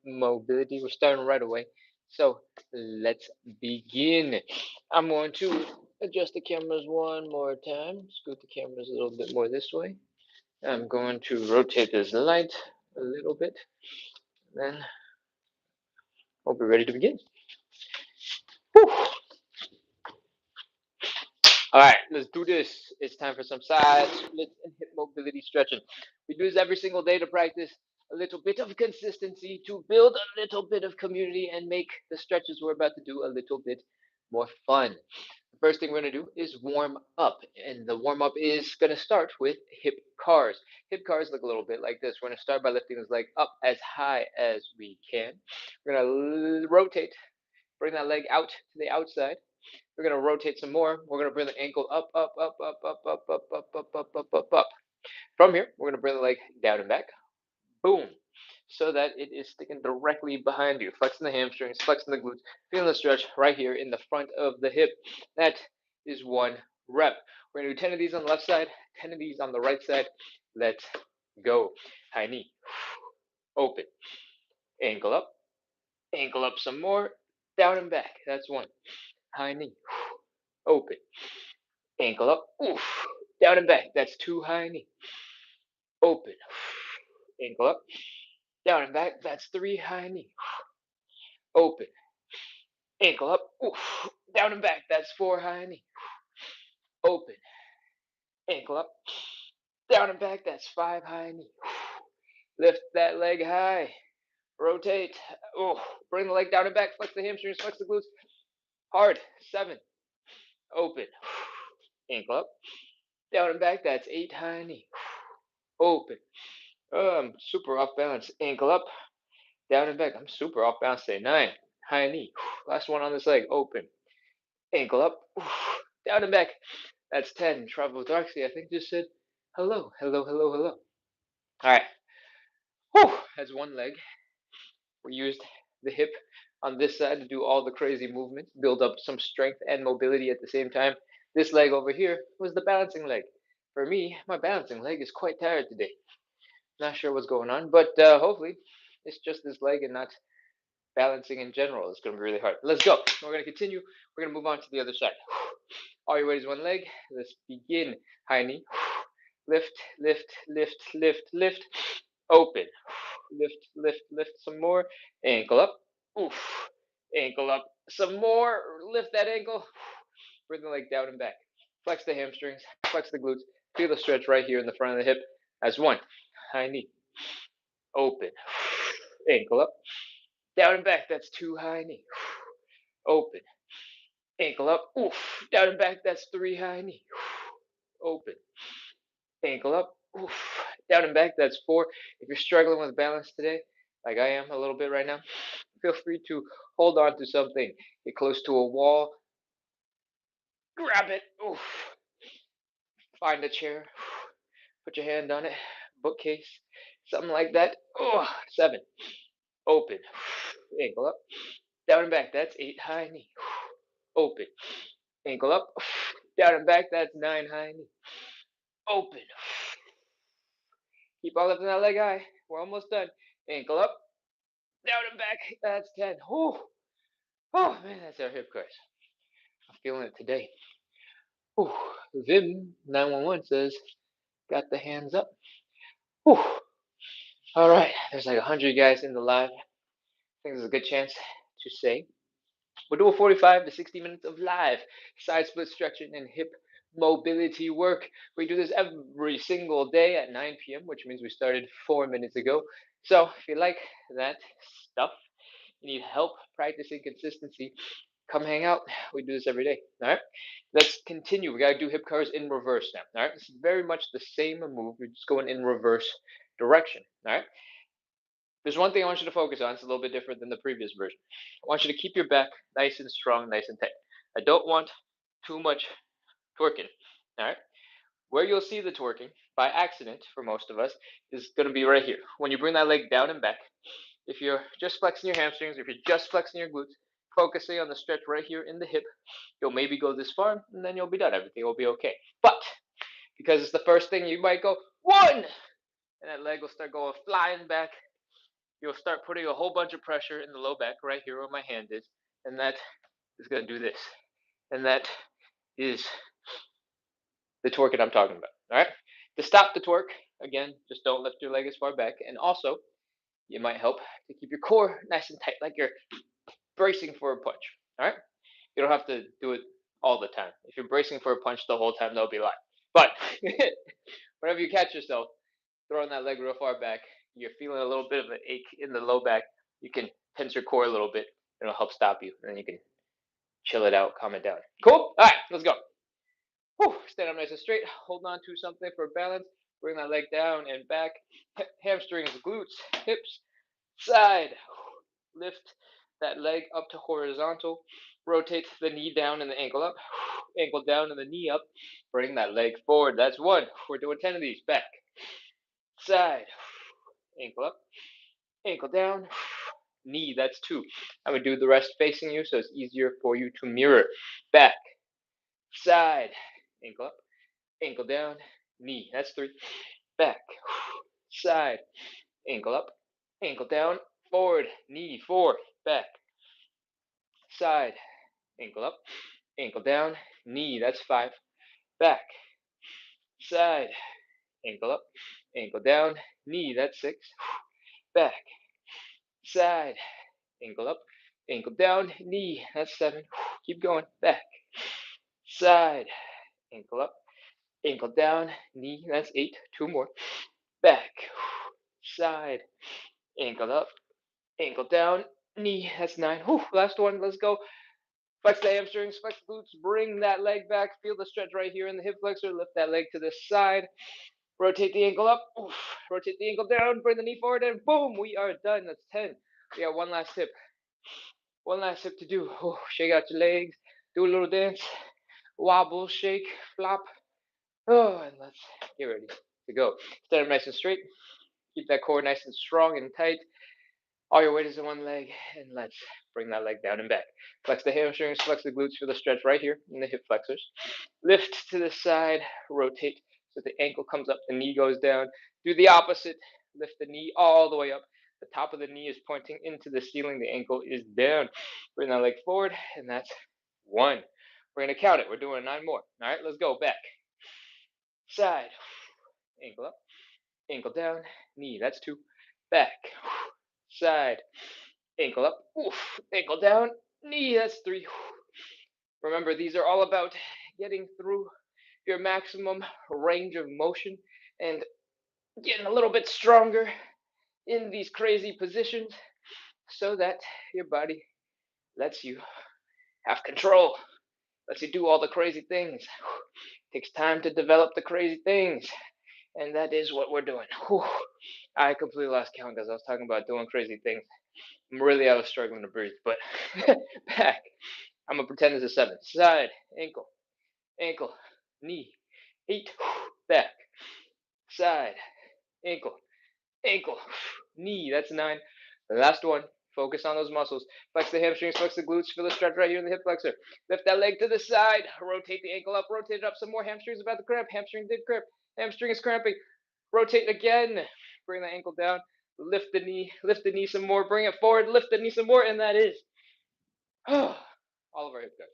mobility. We're starting right away. So let's begin. I'm going to adjust the cameras one more time. Scoot the cameras a little bit more this way. I'm going to rotate this light a little bit. Then we'll be ready to begin. Whew. All right, let's do this. It's time for some side splits and hip mobility stretching. We do this every single day to practice a little bit of consistency, to build a little bit of community, and make the stretches we're about to do a little bit more fun. The first thing we're going to do is warm up, and the warm up is going to start with hip cars. Hip cars look a little bit like this. We're going to start by lifting this leg up as high as we can. We're going to rotate, bring that leg out to the outside. We're going to rotate some more. We're going to bring the ankle up, up, up, up, up, up, up, up, up, up, up, up, up. From here, we're going to bring the leg down and back. Boom. So that it is sticking directly behind you. Flexing the hamstrings, flexing the glutes, feeling the stretch right here in the front of the hip. That is one rep. We're going to do 10 of these on the left side, 10 of these on the right side. Let's go. High knee. Open. Ankle up some more. Down and back. That's one. High knee. Open. Ankle up. Oof. Down and back. That's two. High knee. Open. Ankle up. Down and back. That's three. High knee. Open. Ankle up. Oof. Down and back. That's four. High knee. Open. Ankle up. Down and back. That's five. High knee. Lift that leg high. Rotate. Oh, bring the leg down and back. Flex the hamstrings. Flex the glutes. Hard. Seven. Open. Ankle up. Down and back. That's eight. High knee. Open. I'm super off balance. Ankle up. Down and back. I'm super off balance today. Nine. High knee. Last one on this leg. Open. Ankle up. Down and back. That's 10. Travel with Darksy, I think, just said hello, hello, hello, hello. All right. Whew. That's one leg. We used the hip on this side to do all the crazy movements, build up some strength and mobility at the same time. This leg over here was the balancing leg. For me, my balancing leg is quite tired today. Not sure what's going on, but hopefully it's just this leg and not balancing in general. It's going to be really hard. Let's go. We're going to continue. We're going to move on to the other side. All your weight is one leg. Let's begin. High knee. Lift, lift, lift, lift, lift. Open. Lift, lift, lift some more. Ankle up. Oof. Ankle up some more. Lift that ankle. Bring the leg down and back. Flex the hamstrings. Flex the glutes. Feel the stretch right here in the front of the hip. As one. High knee. Open. Ankle up. Down and back. That's two. High knee. Open. Ankle up. Oof. Down and back. That's three. High knee. Open. Ankle up. Oof. Down and back. That's four. If you're struggling with balance today, like I am a little bit right now, feel free to hold on to something. Get close to a wall. Grab it. Oof. Find a chair. Put your hand on it. Bookcase. Something like that. Oh, seven. Open. Ankle up. Down and back. That's eight. High knee. Open. Ankle up. Down and back. That's nine. High knee. Open. Keep on lifting that leg high. We're almost done. Ankle up. Down and back. That's 10. Oh, oh man, that's our hip curls. I'm feeling it today. Oh, Vim 911 says, got the hands up. Oh, all right. There's like 100 guys in the live. I think there's a good chance to say. We'll do a 45 to 60 minutes of live side split stretching and hip mobility work. We do this every single day at 9 p.m., which means we started 4 minutes ago. So if you like that stuff, you need help practicing consistency, come hang out. We do this every day. All right. Let's continue. We got to do hip curls in reverse now. All right. This is very much the same move. We're just going in reverse direction. All right. There's one thing I want you to focus on. It's a little bit different than the previous version. I want you to keep your back nice and strong, nice and tight. I don't want too much twerking. All right. Where you'll see the twerking by accident for most of us is going to be right here. When you bring that leg down and back, if you're just flexing your hamstrings, if you're just flexing your glutes, focusing on the stretch right here in the hip, you'll maybe go this far and then you'll be done. Everything will be okay. But because it's the first thing, you might go one, and that leg will start going flying back. you'll start putting a whole bunch of pressure in the low back right here where my hand is, and that is going to do this. And that is the torque that I'm talking about. All right. To stop the torque, again, just don't lift your leg as far back. And also, it might help to keep your core nice and tight, like you're bracing for a punch. All right. You don't have to do it all the time. If you're bracing for a punch the whole time, that'll be a lie. But whenever you catch yourself throwing that leg real far back, you're feeling a little bit of an ache in the low back, you can tense your core a little bit. It'll help stop you. And then you can chill it out, calm it down. Cool? All right, let's go. Whew, stand up nice and straight. Hold on to something for balance. Bring that leg down and back. Hamstrings, glutes, hips, side. Lift that leg up to horizontal. Rotate the knee down and the ankle up. Ankle down and the knee up. Bring that leg forward. That's one. We're doing 10 of these. Back, side, ankle up, ankle down, knee. That's two. I'm going to do the rest facing you so it's easier for you to mirror. Back, side, ankle up, ankle down, knee. That's three. Back, side, ankle up, ankle down, forward, knee, four. Back, side, ankle up, ankle down, knee. That's five. Back, side, ankle up, ankle down, knee. That's six. Back, side, ankle up, ankle down, knee. That's seven. Keep going. Back, side, ankle up, ankle down, knee. That's eight. Two more. Back, side, ankle up, ankle down, knee. That's nine. Last one. Let's go. Flex the hamstrings, flex the glutes, bring that leg back. Feel the stretch right here in the hip flexor. Lift that leg to the side. Rotate the ankle up. Rotate the ankle down. Bring the knee forward, and boom, we are done. That's 10. We got one last hip. One last hip to do. Shake out your legs. Do a little dance. Wobble, shake, flop. And let's get ready to go. Stand up nice and straight. Keep that core nice and strong and tight. All your weight is in one leg, and let's bring that leg down and back. Flex the hamstrings, flex the glutes for the stretch right here in the hip flexors. Lift to the side, rotate so the ankle comes up, the knee goes down. Do the opposite. Lift the knee all the way up. The top of the knee is pointing into the ceiling. The ankle is down. Bring that leg forward, and that's one. We're going to count it. We're doing nine more. All right, let's go. Back, side, ankle up, ankle down, knee. That's two. Back, side, ankle up, ankle down, knee. That's three. Remember, these are all about getting through your maximum range of motion and getting a little bit stronger in these crazy positions so that your body lets you have control, lets you do all the crazy things. It takes time to develop the crazy things, and that is what we're doing. I completely lost count because I was talking about doing crazy things. I was struggling to breathe, but back. I'm gonna pretend this is seven. Side, ankle, ankle, knee, eight, back, side, ankle, ankle, knee. That's nine. The last one. Focus on those muscles. Flex the hamstrings, flex the glutes. Feel the stretch right here in the hip flexor. Lift that leg to the side. Rotate the ankle up. Rotate it up some more. Hamstrings about to cramp. Hamstring did cramp. Hamstring is cramping. Rotate again. Bring the ankle down. Lift the knee. Lift the knee some more. Bring it forward. Lift the knee some more. And that is all of our hip guys.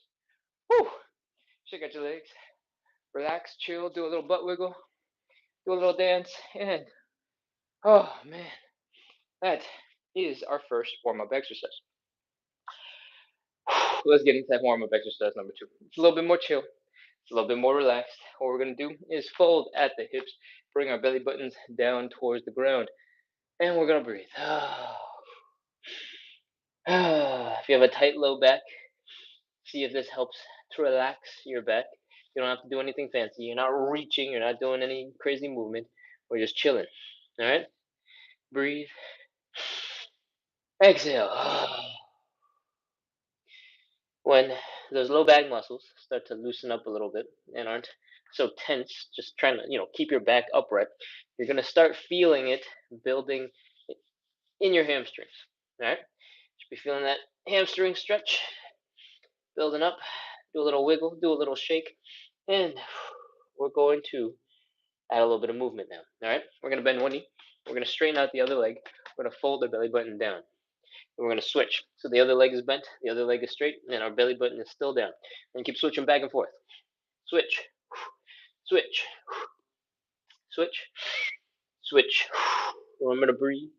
Whew. Shake out your legs. Relax. Chill. Do a little butt wiggle. Do a little dance. And oh man, that is our first warm-up exercise. Let's get into that warm-up exercise number two. It's a little bit more chill. It's a little bit more relaxed. What we're going to do is fold at the hips, bring our belly buttons down towards the ground, and we're going to breathe. If you have a tight low back, see if this helps to relax your back. You don't have to do anything fancy. You're not reaching. You're not doing any crazy movement. We're just chilling. All right? Breathe. Exhale. When those low back muscles start to loosen up a little bit and aren't so tense, just trying to, keep your back upright, you're going to start feeling it building in your hamstrings. All right? Should be feeling that hamstring stretch building up. Do a little wiggle, do a little shake, and we're going to add a little bit of movement now. All right? We're going to bend one knee. We're going to straighten out the other leg. We're going to fold the belly button down. And we're going to switch. So the other leg is bent, the other leg is straight, and our belly button is still down. And keep switching back and forth. Switch, switch, switch, switch. Remember to breathe.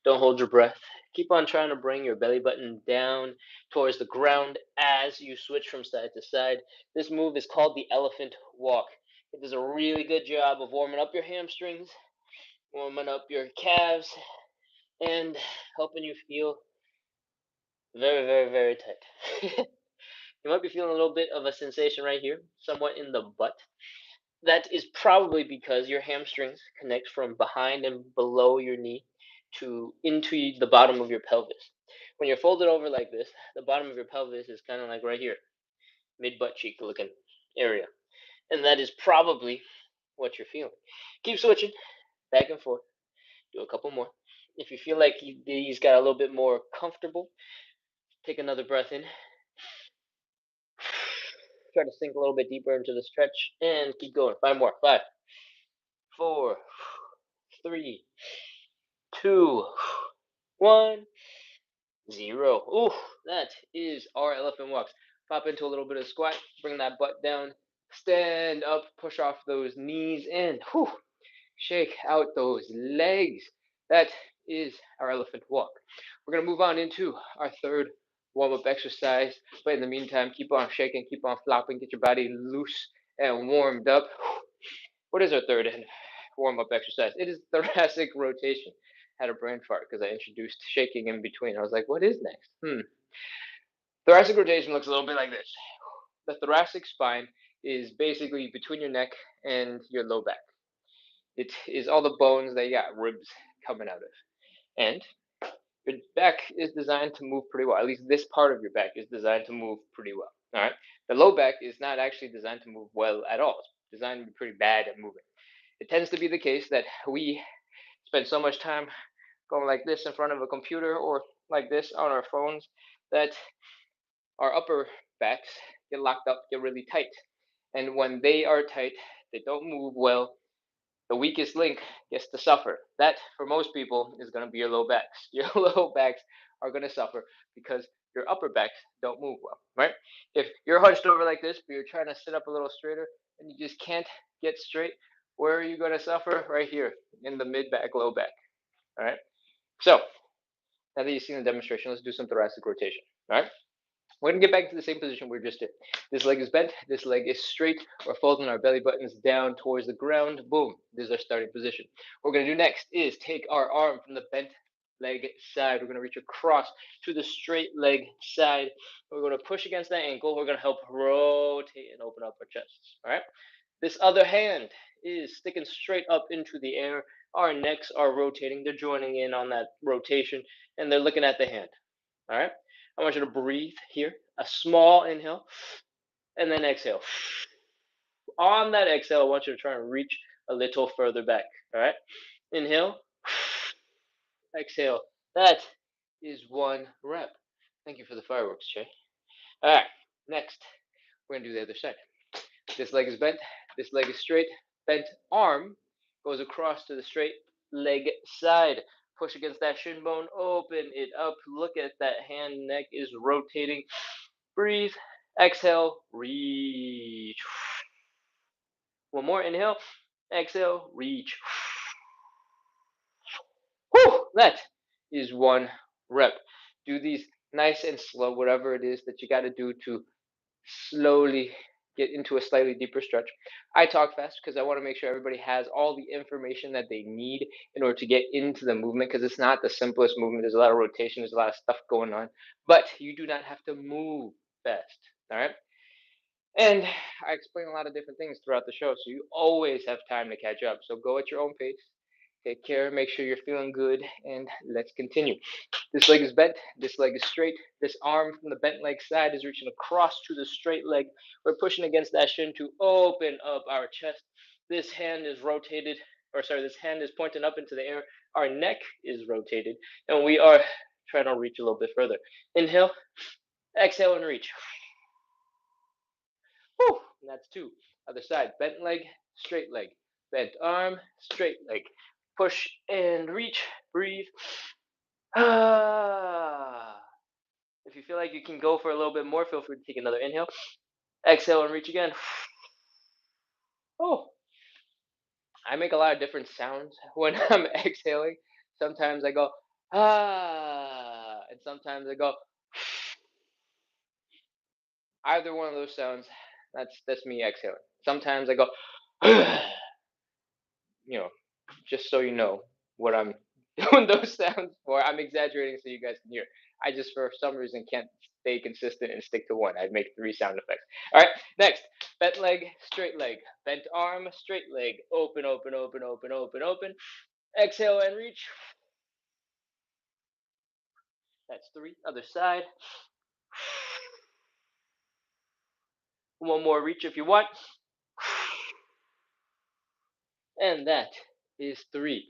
Don't hold your breath. Keep on trying to bring your belly button down towards the ground as you switch from side to side. This move is called the elephant walk. It does a really good job of warming up your hamstrings, warming up your calves, and helping you feel very, very, very tight. You might be feeling a little bit of a sensation right here, somewhat in the butt. That is probably because your hamstrings connect from behind and below your knee to into the bottom of your pelvis. When you're folded over like this, the bottom of your pelvis is kind of like right here, mid butt cheek looking area. And that is probably what you're feeling. Keep switching back and forth. Do a couple more. If you feel like these got a little bit more comfortable, take another breath in. Try to sink a little bit deeper into the stretch and keep going. 5 more. 5, 4, 3, 2, 1, 0. Ooh, that is our elephant walks. Pop into a little bit of squat, bring that butt down, stand up, push off those knees, and whew, shake out those legs. That is our elephant walk. We're going to move on into our third warm-up exercise, but in the meantime, keep on shaking, keep on flopping, get your body loose and warmed up. What is our third warm-up exercise? It is thoracic rotation. I had a brain fart because I introduced shaking in between. I was like, what is next? Thoracic rotation looks a little bit like this. The thoracic spine is basically between your neck and your low back. It is all the bones that you got ribs coming out of. And your back is designed to move pretty well. At least this part of your back is designed to move pretty well. All right. The low back is not actually designed to move well at all. It's designed to be pretty bad at moving. It tends to be the case that we spend so much time going like this in front of a computer or like this on our phones that our upper backs get locked up, get really tight. And when they are tight, they don't move well. The weakest link gets to suffer. That, for most people, is going to be your low backs. Your low backs are going to suffer because your upper backs don't move well, right? If you're hunched over like this, but you're trying to sit up a little straighter and you just can't get straight, where are you going to suffer? Right here in the mid back, low back. All right. So now that you've seen the demonstration, let's do some thoracic rotation. All right. We're going to get back to the same position we just did. This leg is bent. This leg is straight. We're folding our belly buttons down towards the ground. Boom. This is our starting position. What we're going to do next is take our arm from the bent leg side. We're going to reach across to the straight leg side. We're going to push against that ankle. We're going to help rotate and open up our chests. All right. This other hand is sticking straight up into the air. Our necks are rotating. They're joining in on that rotation, and they're looking at the hand. All right. I want you to breathe here. A small inhale, and then exhale. On that exhale, I want you to try and reach a little further back. All right. Inhale. Exhale. That is 1 rep. Thank you for the fireworks, Jay. All right. Next, we're going to do the other side. This leg is bent. This leg is straight. Bent arm goes across to the straight leg side. Push against that shin bone. Open it up. Look at that hand. Neck is rotating. Breathe. Exhale. Reach. One more. Inhale. Exhale. Reach. Whew, that is 1 rep. Do these nice and slow, whatever it is that you got to do to slowly get into a slightly deeper stretch. I talk fast because I want to make sure everybody has all the information that they need in order to get into the movement, because it's not the simplest movement. There's a lot of rotation, there's a lot of stuff going on, but you do not have to move fast. All right. And I explain a lot of different things throughout the show, so you always have time to catch up. So go at your own pace. Take care, make sure you're feeling good, and let's continue. This leg is bent, this leg is straight. This arm from the bent leg side is reaching across to the straight leg. We're pushing against that shin to open up our chest. This hand is rotated, this hand is pointing up into the air. Our neck is rotated, and we are trying to reach a little bit further. Inhale, exhale, and reach. Whew, and that's 2. Other side, bent leg, straight leg. Bent arm, straight leg. Push and reach, breathe. Ah. If you feel like you can go for a little bit more, feel free to take another inhale. Exhale and reach again. Oh, I make a lot of different sounds when I'm exhaling. Sometimes I go and sometimes I go. Either one of those sounds, that's me exhaling. Sometimes I go, you know, just so you know what I'm doing those sounds for. I'm exaggerating so you guys can hear. I just for some reason can't stay consistent and stick to one. I'd make three sound effects. All right, next, bent leg, straight leg, bent arm, straight leg, open, open, open, open, open, open. Exhale and reach. That's three. Other side. One more reach if you want. And that is three.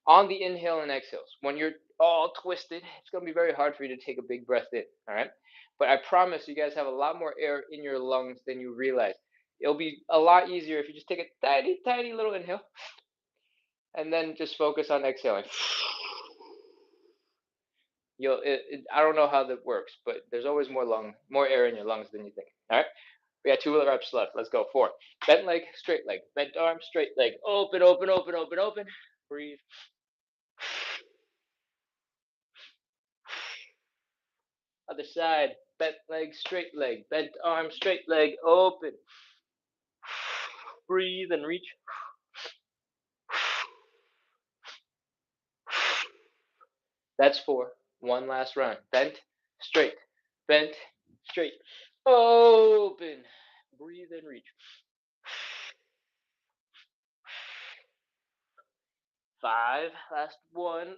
On the inhale and exhales, when you're all twisted, it's going to be very hard for you to take a big breath in. All right. But I promise you guys have a lot more air in your lungs than you realize. It'll be a lot easier if you just take a tiny, tiny little inhale and then just focus on exhaling. I don't know how that works, but there's always more air in your lungs than you think. All right. We got two reps left. Let's go. Four. Bent leg, straight leg. Bent arm, straight leg. Open, open, open, open, open. Breathe. Other side. Bent leg, straight leg. Bent arm, straight leg. Open. Breathe and reach. That's four. One last round. Bent, straight. Bent, straight. Open. Breathe and reach. Five. Last one.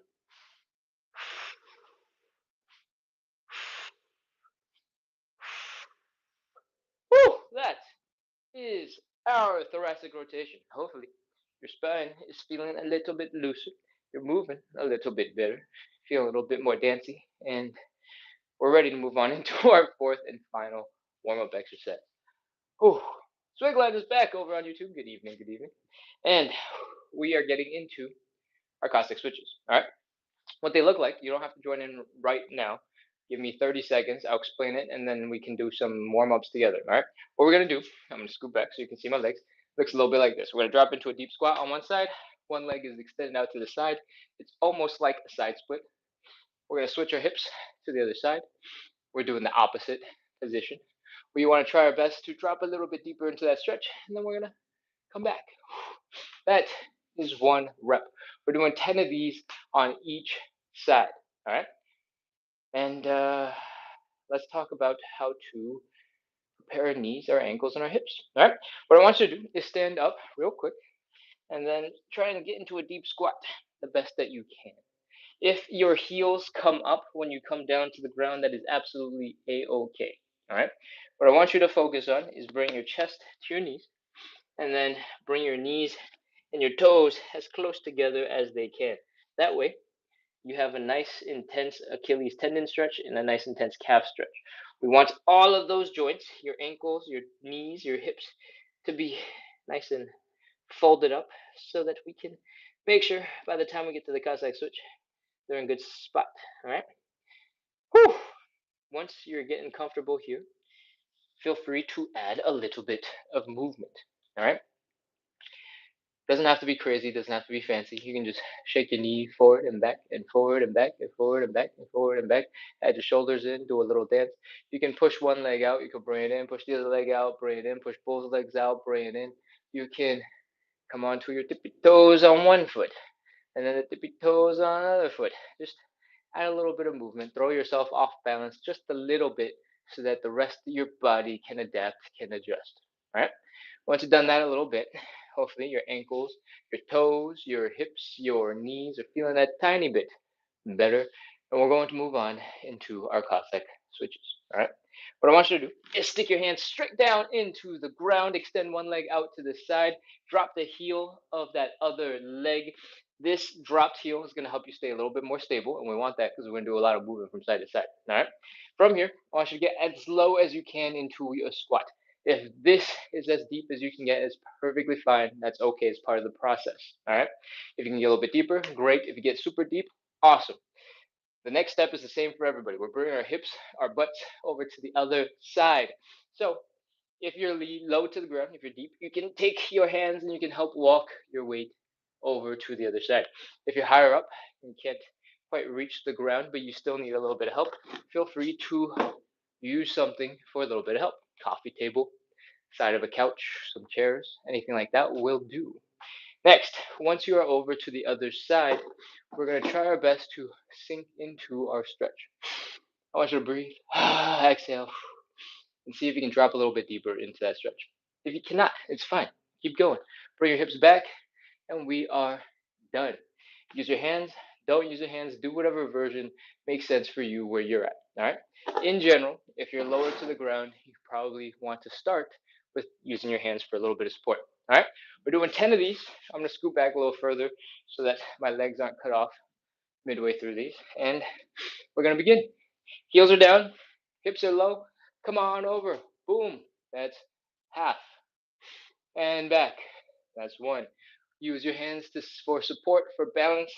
Woo! That is our thoracic rotation. Hopefully, your spine is feeling a little bit looser. You're moving a little bit better. Feel a little bit more dancy. And we're ready to move on into our fourth and final warm up exercise. Whew. Swig is back over on YouTube. Good evening, good evening. And we are getting into our cossack switches. All right. What they look like, you don't have to join in right now. Give me 30 seconds. I'll explain it, and then we can do some warm ups together. All right. What we're going to do, I'm going to scoot back so you can see my legs. Looks a little bit like this. We're going to drop into a deep squat on one side. One leg is extended out to the side. It's almost like a side split. We're going to switch our hips to the other side. We're doing the opposite position. We want to try our best to drop a little bit deeper into that stretch, and then we're going to come back. That is one rep. We're doing 10 of these on each side. All right. And let's talk about how to prepare our knees, our ankles, and our hips. All right. What I want you to do is stand up real quick and then try and get into a deep squat the best that you can. If your heels come up when you come down to the ground, that is absolutely a-okay. All right. What I want you to focus on is bring your chest to your knees, and then bring your knees and your toes as close together as they can. That way, you have a nice intense Achilles tendon stretch and a nice intense calf stretch. We want all of those joints, your ankles, your knees, your hips, to be nice and folded up so that we can make sure by the time we get to the Cossack switch, they're in good spot. All right. Whew. Once you're getting comfortable here, feel free to add a little bit of movement. All right. Doesn't have to be crazy, doesn't have to be fancy. You can just shake your knee forward and back and forward and back and forward and back and forward and back. Add your shoulders in, do a little dance. You can push one leg out, you can bring it in, push the other leg out, bring it in, push both legs out, bring it in. You can come onto your tippy toes on one foot and then the tippy toes on another foot. Just add a little bit of movement. Throw yourself off balance just a little bit so that the rest of your body can adapt, can adjust. All right. Once you've done that a little bit, hopefully your ankles, your toes, your hips, your knees are feeling that tiny bit better. And we're going to move on into our Cossack switches. All right. What I want you to do is stick your hands straight down into the ground, extend one leg out to the side, drop the heel of that other leg. This dropped heel is going to help you stay a little bit more stable, and we want that because we're going to do a lot of movement from side to side. All right. From here, I want you to get as low as you can into a squat. If this is as deep as you can get, it's perfectly fine. That's okay. It's part of the process. All right. If you can get a little bit deeper, great. If you get super deep, awesome. The next step is the same for everybody. We're bringing our hips, our butts over to the other side. So if you're low to the ground, if you're deep, you can take your hands and you can help walk your weight over to the other side. If you're higher up and you can't quite reach the ground, but you still need a little bit of help, feel free to use something for a little bit of help. Coffee table, side of a couch, some chairs, anything like that will do. Next, once you are over to the other side, we're going to try our best to sink into our stretch. I want you to breathe, exhale, and see if you can drop a little bit deeper into that stretch. If you cannot, it's fine. Keep going. Bring your hips back, and we are done. Use your hands. Don't use your hands. Do whatever version makes sense for you where you're at. All right. In general, if you're lower to the ground, you probably want to start with using your hands for a little bit of support. All right. We're doing 10 of these. I'm going to scoot back a little further so that my legs aren't cut off midway through these. And we're going to begin. Heels are down. Hips are low. Come on over. Boom. That's half. And back. That's one. Use your hands for support, for balance,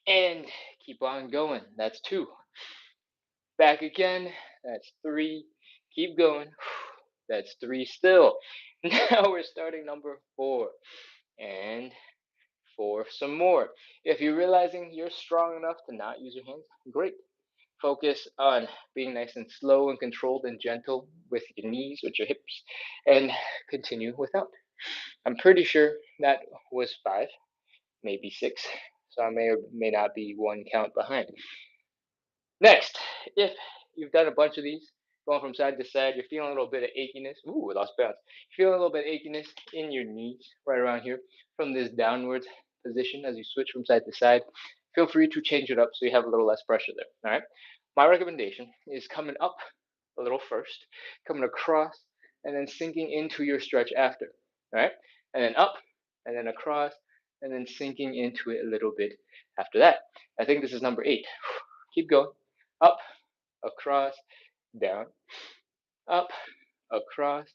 and keep on going. That's two. Back again. That's three. Keep going. That's three still. Now we're starting number four. And four, some more. If you're realizing you're strong enough to not use your hands, great. Focus on being nice and slow and controlled and gentle with your knees, with your hips, and continue without. I'm pretty sure that was five, maybe six. So I may or may not be one count behind. Next, if you've done a bunch of these, going from side to side, you're feeling a little bit of achiness. Ooh, we lost balance. You're feeling a little bit of achiness in your knees, right around here, from this downward position as you switch from side to side. Feel free to change it up so you have a little less pressure there. All right. My recommendation is coming up a little first, coming across, and then sinking into your stretch after. All right. And then up, and then across, and then sinking into it a little bit after that. I think this is number 8. Keep going. Up, across, down, up, across,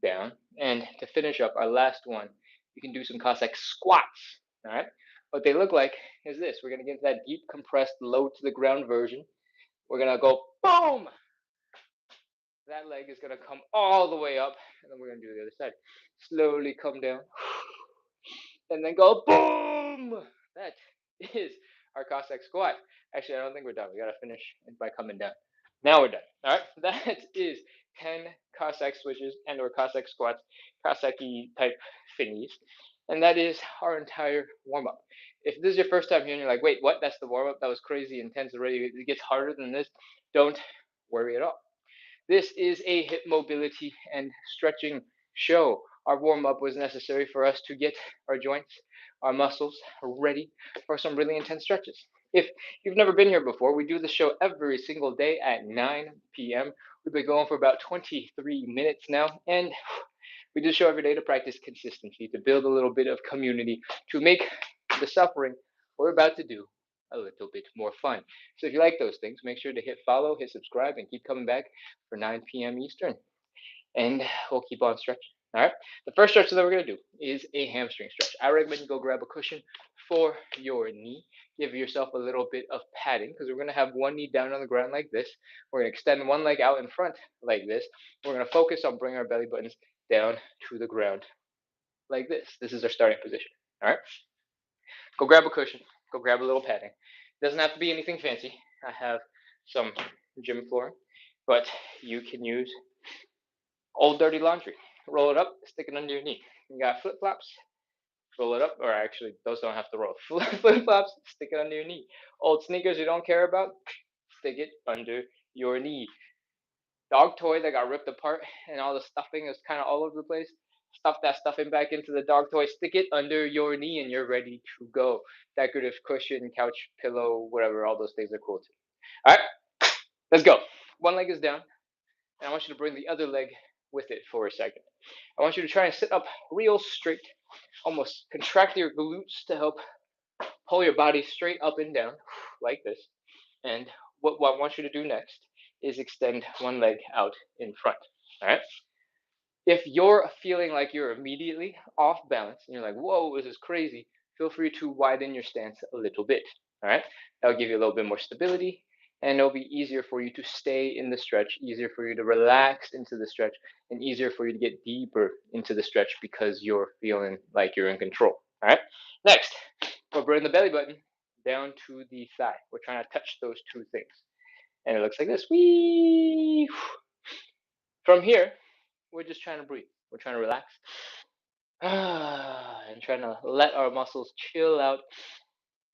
down. And to finish up our last one, you can do some Cossack squats. All right. What they look like is this. We're going to get into that deep, compressed, low to the ground version. We're going to go boom. That leg is going to come all the way up, and then we're going to do the other side. Slowly come down, and then go boom. That is our Cossack squat. Actually, I don't think we're done. We got to finish by coming down. Now we're done. All right. That is 10 Cossack switches and or Cossack squats, Cossaccy type thingies. And that is our entire warm up. If this is your first time here and you're like, wait, what? That's the warm up? That was crazy intense already. It gets harder than this. Don't worry at all. This is a hip mobility and stretching show. Our warm up was necessary for us to get our joints, our muscles ready for some really intense stretches. If you've never been here before, we do the show every single day at 9 p.m. We've been going for about 23 minutes now, and we do the show every day to practice consistency, to build a little bit of community, to make the suffering we're about to do a little bit more fun. So if you like those things, make sure to hit follow, hit subscribe, and keep coming back for 9 p.m. Eastern. And we'll keep on stretching. All right. The first stretch that we're going to do is a hamstring stretch. I recommend you go grab a cushion for your knee. Give yourself a little bit of padding because we're going to have one knee down on the ground like this. We're going to extend one leg out in front like this. We're going to focus on bringing our belly buttons down to the ground like this. This is our starting position. All right. Go grab a cushion. Go grab a little padding. It doesn't have to be anything fancy. I have some gym flooring, but you can use old dirty laundry. Roll it up, stick it under your knee. You got flip flops, roll it up, or actually, those don't have to roll. Flip flops, stick it under your knee. Old sneakers you don't care about, stick it under your knee. Dog toy that got ripped apart and all the stuffing is kind of all over the place. Stuff that stuffing back into the dog toy, stick it under your knee, and you're ready to go. Decorative cushion, couch, pillow, whatever, all those things are cool too. All right, let's go. One leg is down, and I want you to bring the other leg with it for a second. I want you to try and sit up real straight, almost contract your glutes to help pull your body straight up and down, like this. And what I want you to do next is extend one leg out in front. All right. If you're feeling like you're immediately off balance and you're like, whoa, this is crazy, feel free to widen your stance a little bit. All right, that'll give you a little bit more stability, and it'll be easier for you to stay in the stretch, easier for you to relax into the stretch, and easier for you to get deeper into the stretch because you're feeling like you're in control. All right, next, we'll bring the belly button down to the thigh. We're trying to touch those two things, and it looks like this. Wee. From here, we're just trying to breathe. We're trying to relax. And trying to let our muscles chill out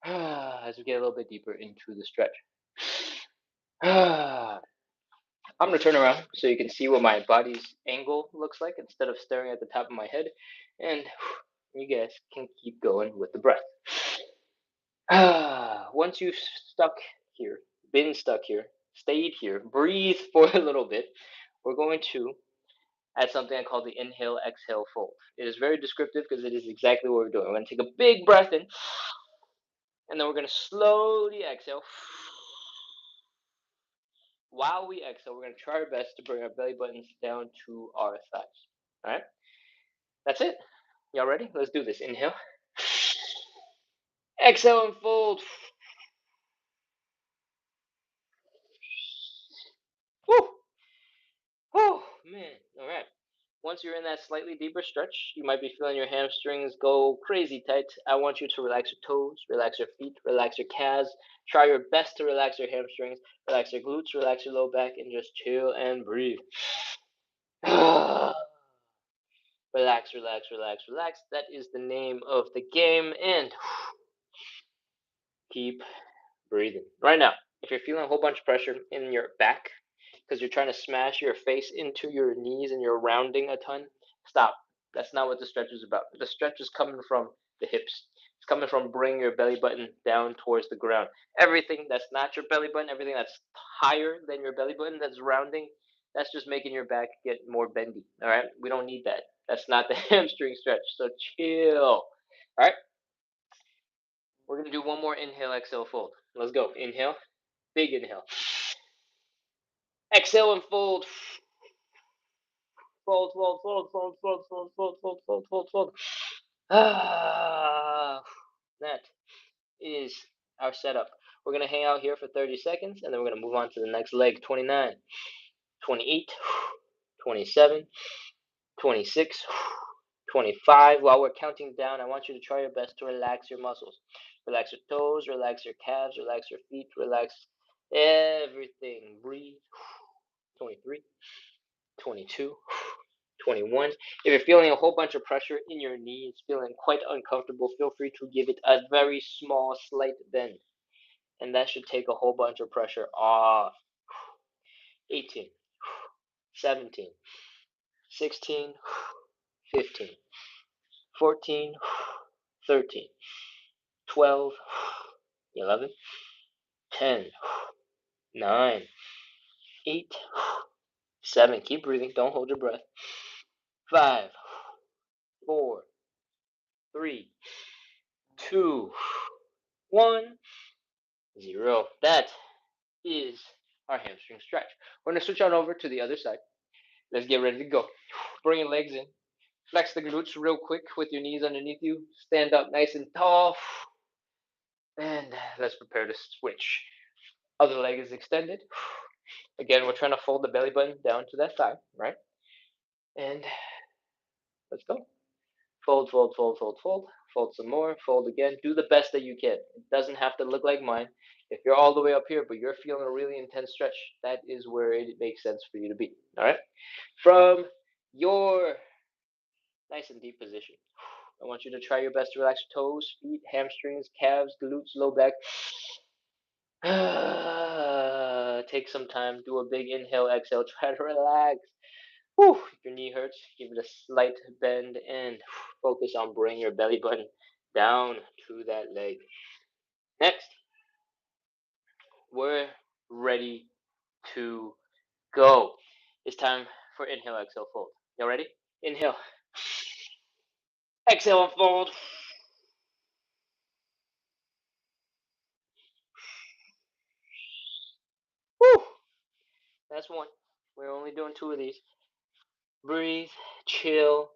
as we get a little bit deeper into the stretch. I'm going to turn around so you can see what my body's angle looks like instead of staring at the top of my head. And you guys can keep going with the breath. Once you've stuck here, been stuck here, stayed here, breathe for a little bit, we're going to add something I call the inhale, exhale, fold. It is very descriptive because it is exactly what we're doing. We're going to take a big breath in, and then we're going to slowly exhale. While we exhale, we're going to try our best to bring our belly buttons down to our thighs. All right? That's it. Y'all ready? Let's do this. Inhale. Exhale and fold. Woo! Oh, man. All right. Once you're in that slightly deeper stretch, you might be feeling your hamstrings go crazy tight. I want you to relax your toes, relax your feet, relax your calves. Try your best to relax your hamstrings, relax your glutes, relax your low back, and just chill and breathe. Relax, relax, relax, relax. That is the name of the game. And keep breathing. Right now, if you're feeling a whole bunch of pressure in your back because you're trying to smash your face into your knees and you're rounding a ton, stop. That's not what the stretch is about. The stretch is coming from the hips. It's coming from bringing your belly button down towards the ground. Everything that's not your belly button, everything that's higher than your belly button, that's rounding, that's just making your back get more bendy. All right? We don't need that. That's not the hamstring stretch. So chill. All right? We're going to do one more inhale, exhale, fold. Let's go. Inhale. Big inhale. Exhale and fold. Fold, fold, fold, fold, fold, fold, fold, fold, fold, fold, fold. That is our setup. We're going to hang out here for 30 seconds, and then we're going to move on to the next leg. 29, 28, 27, 26, 25. While we're counting down, I want you to try your best to relax your muscles. Relax your toes, relax your calves, relax your feet, relax everything. Breathe. 23, 22, 21. If you're feeling a whole bunch of pressure in your knees, feeling quite uncomfortable, feel free to give it a very small, slight bend. And that should take a whole bunch of pressure off. 18, 17, 16, 15, 14, 13, 12, 11, 10, 9, 8, 7. Keep breathing. Don't hold your breath. 5, 4, 3, 2, 1, 0. That is our hamstring stretch. We're going to switch on over to the other side. Let's get ready to go. Bring your legs in. Flex the glutes real quick with your knees underneath you. Stand up nice and tall. And let's prepare to switch. Other leg is extended. Again, we're trying to fold the belly button down to that thigh, right? And let's go. Fold, fold, fold, fold, fold. Fold some more. Fold again. Do the best that you can. It doesn't have to look like mine. If you're all the way up here, but you're feeling a really intense stretch, that is where it makes sense for you to be. All right? From your nice and deep position, I want you to try your best to relax your toes, feet, hamstrings, calves, glutes, low back. Take some time. Do a big inhale, exhale. Try to relax. Whew, if your knee hurts, give it a slight bend and focus on bringing your belly button down to that leg. Next, we're ready to go. It's time for inhale, exhale, fold. Y'all ready? Inhale. Exhale and fold. Whew. That's one. We're only doing 2 of these. Breathe, chill.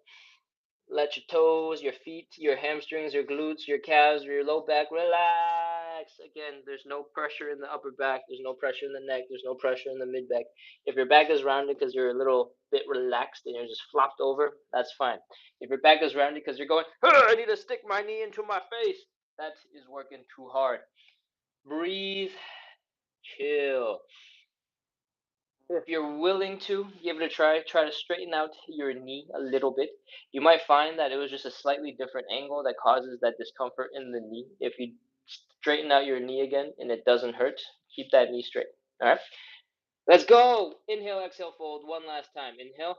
Let your toes, your feet, your hamstrings, your glutes, your calves, your low back relax. again, there's no pressure in the upper back, there's no pressure in the neck, there's no pressure in the mid back. If your back is rounded because you're a little bit relaxed and you're just flopped over, that's fine. If your back is rounded because you're going, I need to stick my knee into my face, that is working too hard. Breathe, chill. If you're willing to give it a try to straighten out your knee a little bit. You might find that it was just a slightly different angle that causes that discomfort in the knee. If you straighten out your knee again and it doesn't hurt, keep that knee straight. All right, let's go. Inhale, exhale, fold one last time. Inhale,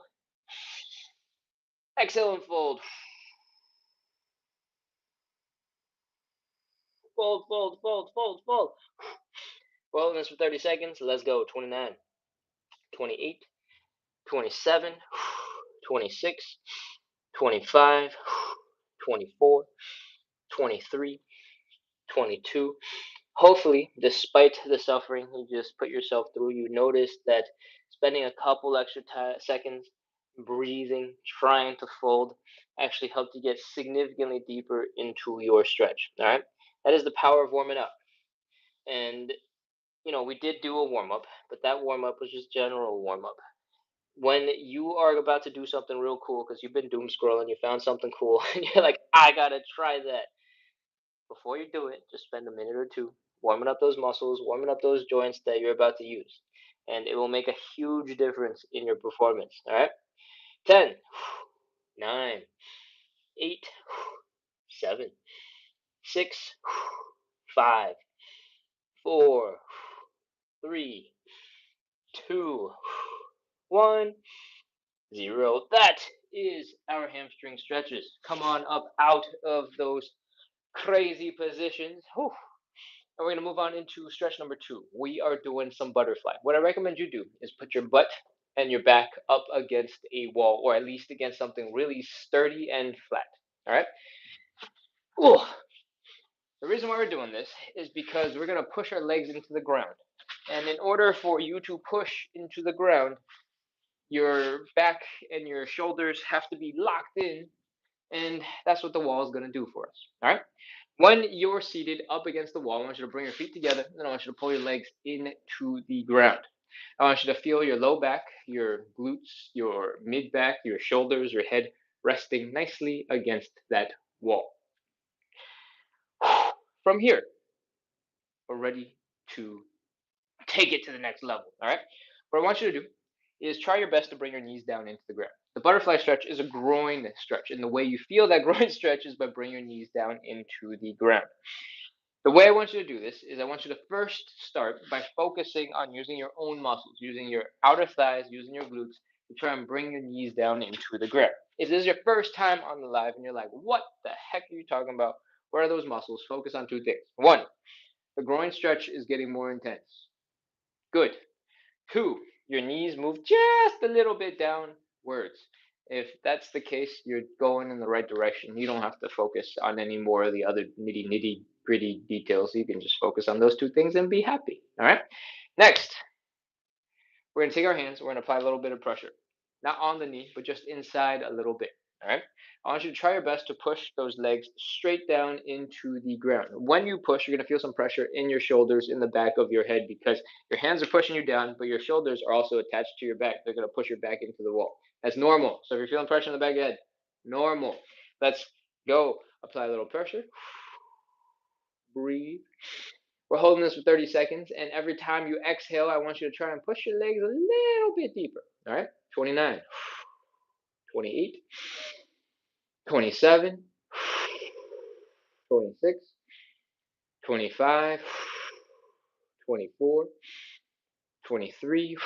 exhale, and fold. Fold, fold, fold, fold, fold. Hold this for 30 seconds. Let's go. 29, 28, 27, 26, 25, 24, 23, 22. Hopefully, despite the suffering you just put yourself through, you notice that spending a couple extra seconds breathing, trying to fold, actually helped you get significantly deeper into your stretch. All right, that is the power of warming up. And we did do a warm up, but that warm up was just general warm up. When you are about to do something real cool because you've been doom scrolling, you found something cool, and you're like, I gotta try that. Before you do it, just spend a minute or two warming up those muscles, warming up those joints that you're about to use. And it will make a huge difference in your performance. All right? 10, 9, 8, 7, 6, 5, 4, 3, 2, 1, 0. That is our hamstring stretches. Come on up out of those crazy positions. Whew. And we're going to move on into stretch number 2. We are doing some butterfly. What I recommend you do is put your butt and your back up against a wall, or at least against something really sturdy and flat. All right? Ooh. The reason why we're doing this is because we're going to push our legs into the ground. And in order for you to push into the ground, your back and your shoulders have to be locked in, and that's what the wall is going to do for us. All right? When you're seated up against the wall, I want you to bring your feet together, and I want you to pull your legs into the ground. I want you to feel your low back, your glutes, your mid back, your shoulders, your head resting nicely against that wall. From here, we're ready to take it to the next level. All right? What I want you to do is try your best to bring your knees down into the ground. The butterfly stretch is a groin stretch, and the way you feel that groin stretch is by bringing your knees down into the ground. The way I want you to do this is I want you to first start by focusing on using your own muscles, using your outer thighs, using your glutes to try and bring your knees down into the ground. If this is your first time on the live and you're like, what the heck are you talking about? What are those muscles? Focus on two things. One, the groin stretch is getting more intense. Good. Two, your knees move just a little bit downwards. If that's the case, you're going in the right direction. You don't have to focus on any more of the other nitty gritty details. You can just focus on those two things and be happy. All right. Next, we're going to take our hands. We're going to apply a little bit of pressure, not on the knee, but just inside a little bit. All right. I want you to try your best to push those legs straight down into the ground. When you push, you're going to feel some pressure in your shoulders, in the back of your head, because your hands are pushing you down, but your shoulders are also attached to your back. They're going to push your back into the wall. That's normal. So if you're feeling pressure in the back of your head, normal. Let's go. Apply a little pressure. Breathe. We're holding this for 30 seconds, and every time you exhale, I want you to try and push your legs a little bit deeper. All right? 29, 28, 27, 26, 25, 24, 23,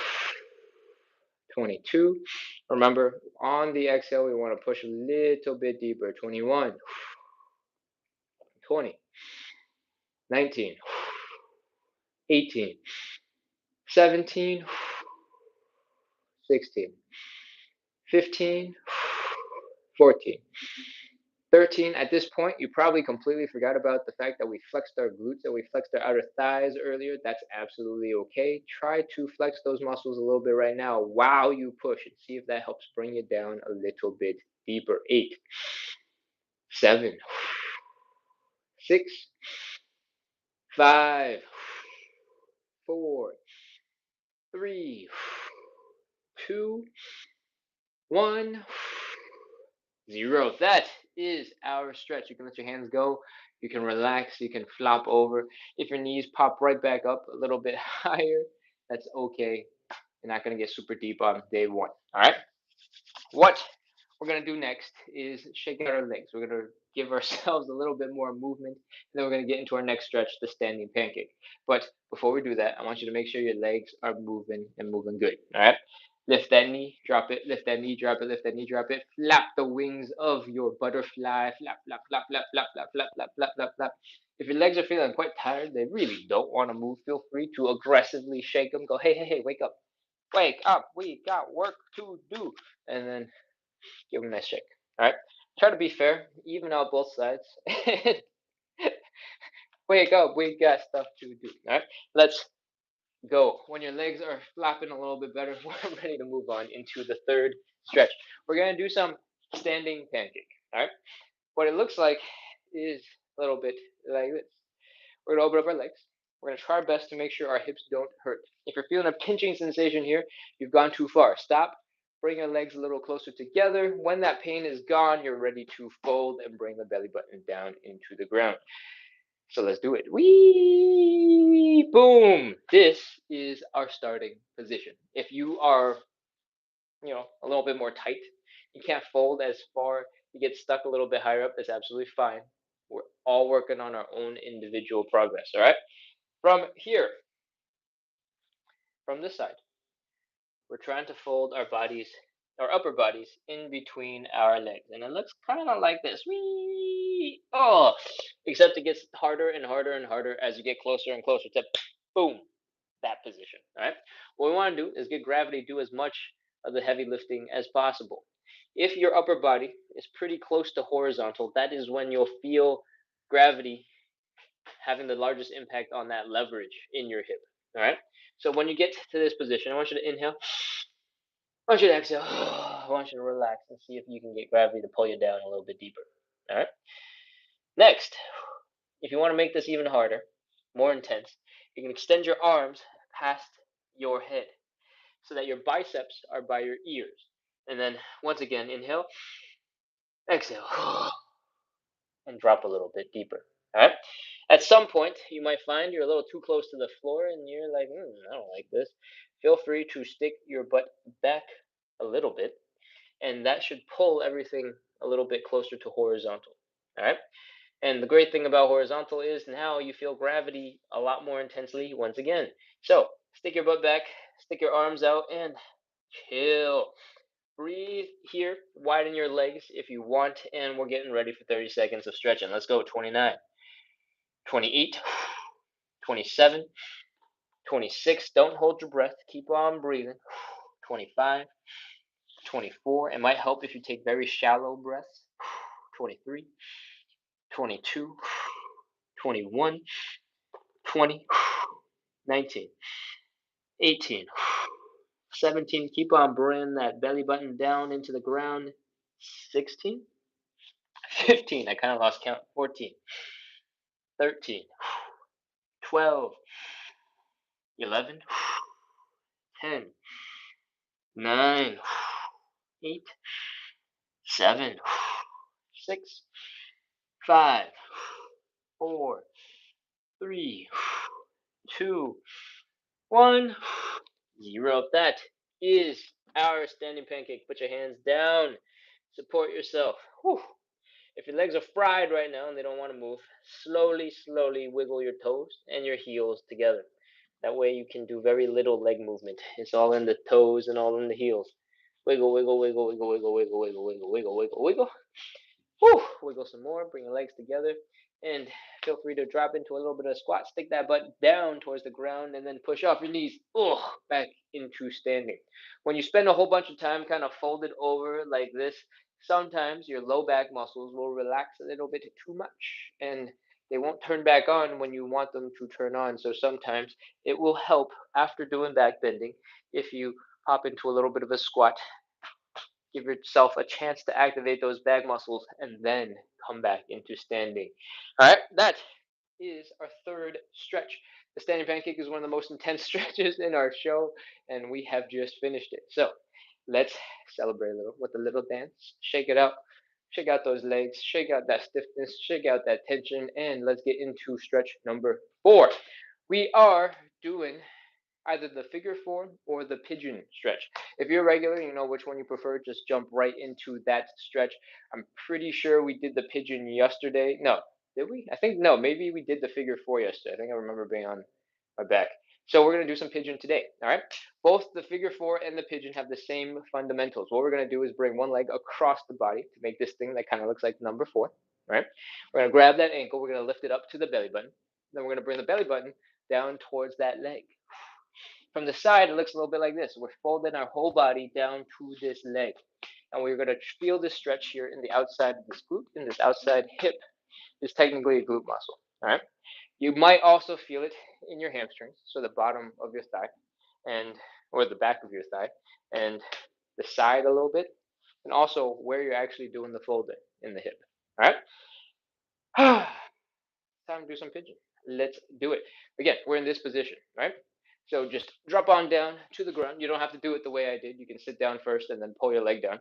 22. Remember, on the exhale, we want to push a little bit deeper. 21, 20, 19, 18, 17, 16, 15, 14, 13. At this point, you probably completely forgot about the fact that we flexed our glutes and we flexed our outer thighs earlier. That's absolutely okay. Try to flex those muscles a little bit right now while you push and see if that helps bring you down a little bit deeper. 8, 7, 6, 5, 4, 3, 2, 1, 0. That is our stretch. You can let your hands go. You can relax. You can flop over. If your knees pop right back up a little bit higher, that's okay. You're not going to get super deep on day one. All right. What we're going to do next is shake out our legs. We're going to give ourselves a little bit more movement, and then we're going to get into our next stretch, the standing pancake. But before we do that, I want you to make sure your legs are moving and moving good. All right. Lift that knee, drop it, lift that knee, drop it, lift that knee, drop it. Flap the wings of your butterfly. Flap, flap, flap, flap, flap, flap, flap, flap, flap, flap, flap. If your legs are feeling quite tired, they really don't want to move. Feel free to aggressively shake them. Go, hey, hey, hey, wake up. Wake up. We got work to do. And then give them a nice shake. All right. Try to be fair. Even out both sides. Wake up. We got stuff to do. All right. Let's go. When your legs are flapping a little bit better, we're ready to move on into the third stretch. We're going to do some standing pancake. All right. What it looks like is a little bit like this. We're going to open up our legs. We're going to try our best to make sure our hips don't hurt. If you're feeling a pinching sensation here, you've gone too far. Stop. Bring your legs a little closer together. When that pain is gone, you're ready to fold and bring the belly button down into the ground. So let's do it. Wee! Boom! This is our starting position. If you are, a little bit more tight, you can't fold as far, you get stuck a little bit higher up, that's absolutely fine. We're all working on our own individual progress, all right? From here, from this side, we're trying to fold our upper bodies in between our legs. And it looks kind of like this. Whee! Oh, except it gets harder and harder and harder as you get closer and closer to boom, that position. All right. What we want to do is get gravity do as much of the heavy lifting as possible. If your upper body is pretty close to horizontal, that is when you'll feel gravity having the largest impact on that leverage in your hip. All right. So when you get to this position, I want you to inhale. I want you to exhale. I want you to relax and see if you can get gravity to pull you down a little bit deeper. All right. Next, if you want to make this even harder, more intense, you can extend your arms past your head so that your biceps are by your ears. And then once again, inhale, exhale, and drop a little bit deeper. All right. At some point, you might find you're a little too close to the floor and you're like, I don't like this. Feel free to stick your butt back a little bit, and that should pull everything a little bit closer to horizontal. All right. And the great thing about horizontal is now you feel gravity a lot more intensely once again. So stick your butt back, stick your arms out, and chill. Breathe here, widen your legs if you want, and we're getting ready for 30 seconds of stretching. Let's go. 29, 28, 27, 26. Don't hold your breath. Keep on breathing. 25, 24. It might help if you take very shallow breaths. 23, 22, 21, 20, 19, 18, 17. Keep on bringing that belly button down into the ground. 16, 15. I kind of lost count. 14, 13, 12, 11, 10, 9, 8, 7, 6, 5, 4, 3, 2, 1, 0. That is our standing pancake. Put your hands down. Support yourself. Whew. If your legs are fried right now and they don't want to move, slowly, slowly wiggle your toes and your heels together. That way you can do very little leg movement. It's all in the toes and all in the heels. Wiggle, wiggle, wiggle, wiggle, wiggle, wiggle, wiggle, wiggle, wiggle, wiggle, wiggle. Whew, wiggle some more, bring your legs together, and feel free to drop into a little bit of squat. Stick that butt down towards the ground, and then push off your knees, back into standing. When you spend a whole bunch of time kind of folded over like this, sometimes your low back muscles will relax a little bit too much, and they won't turn back on when you want them to turn on. So sometimes it will help after doing back bending if you hop into a little bit of a squat, give yourself a chance to activate those back muscles, and then come back into standing. All right, that is our third stretch. The standing pancake is one of the most intense stretches in our show, and we have just finished it. So let's celebrate a little with a little dance. Shake it out. Shake out those legs. Shake out that stiffness. Shake out that tension. And let's get into stretch number 4. We are doing either the figure four or the pigeon stretch. If you're regular, you know which one you prefer, just jump right into that stretch. I'm pretty sure we did the pigeon yesterday. No, did we? I think no, maybe we did the figure four yesterday. I think I remember being on my back. So we're going to do some pigeon today. All right. Both the figure four and the pigeon have the same fundamentals. What we're going to do is bring one leg across the body to make this thing that kind of looks like number 4. All right. We're going to grab that ankle. We're going to lift it up to the belly button. Then we're going to bring the belly button down towards that leg. From the side, it looks a little bit like this. We're folding our whole body down to this leg. And we're going to feel this stretch here in the outside of this glute, in this outside hip. Is technically a glute muscle. All right. You might also feel it in your hamstrings, so the bottom of your thigh, and or the back of your thigh, and the side a little bit, and also where you're actually doing the folding in the hip. All right. Time to do some pigeon. Let's do it. Again, we're in this position, right? So just drop on down to the ground. You don't have to do it the way I did. You can sit down first and then pull your leg down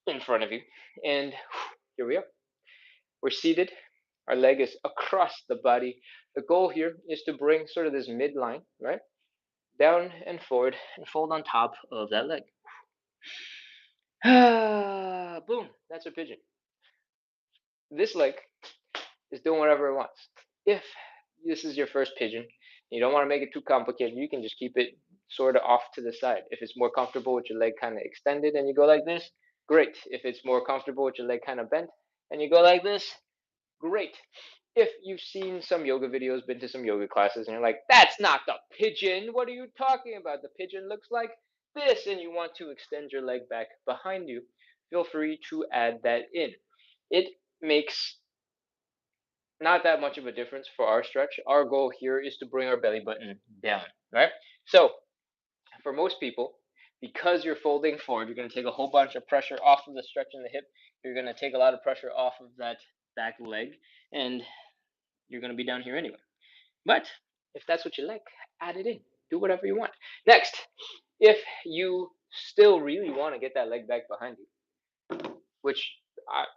in front of you. And here we are. We're seated. Our leg is across the body. The goal here is to bring sort of this midline, right? Down and forward and fold on top of that leg. Boom. That's a pigeon. This leg is doing whatever it wants. If this is your first pigeon, you don't want to make it too complicated, you can just keep it sort of off to the side. If it's more comfortable with your leg kind of extended and you go like this, great. If it's more comfortable with your leg kind of bent and you go like this, great. If you've seen some yoga videos, been to some yoga classes, and you're like, that's not the pigeon. What are you talking about? The pigeon looks like this, and you want to extend your leg back behind you, feel free to add that in. It makes not that much of a difference for our stretch. Our goal here is to bring our belly button down, right? So for most people, because you're folding forward, you're going to take a whole bunch of pressure off of the stretch in the hip. You're going to take a lot of pressure off of that back leg, and you're going to be down here anyway. But if that's what you like, add it in. Do whatever you want. Next, if you still really want to get that leg back behind you, which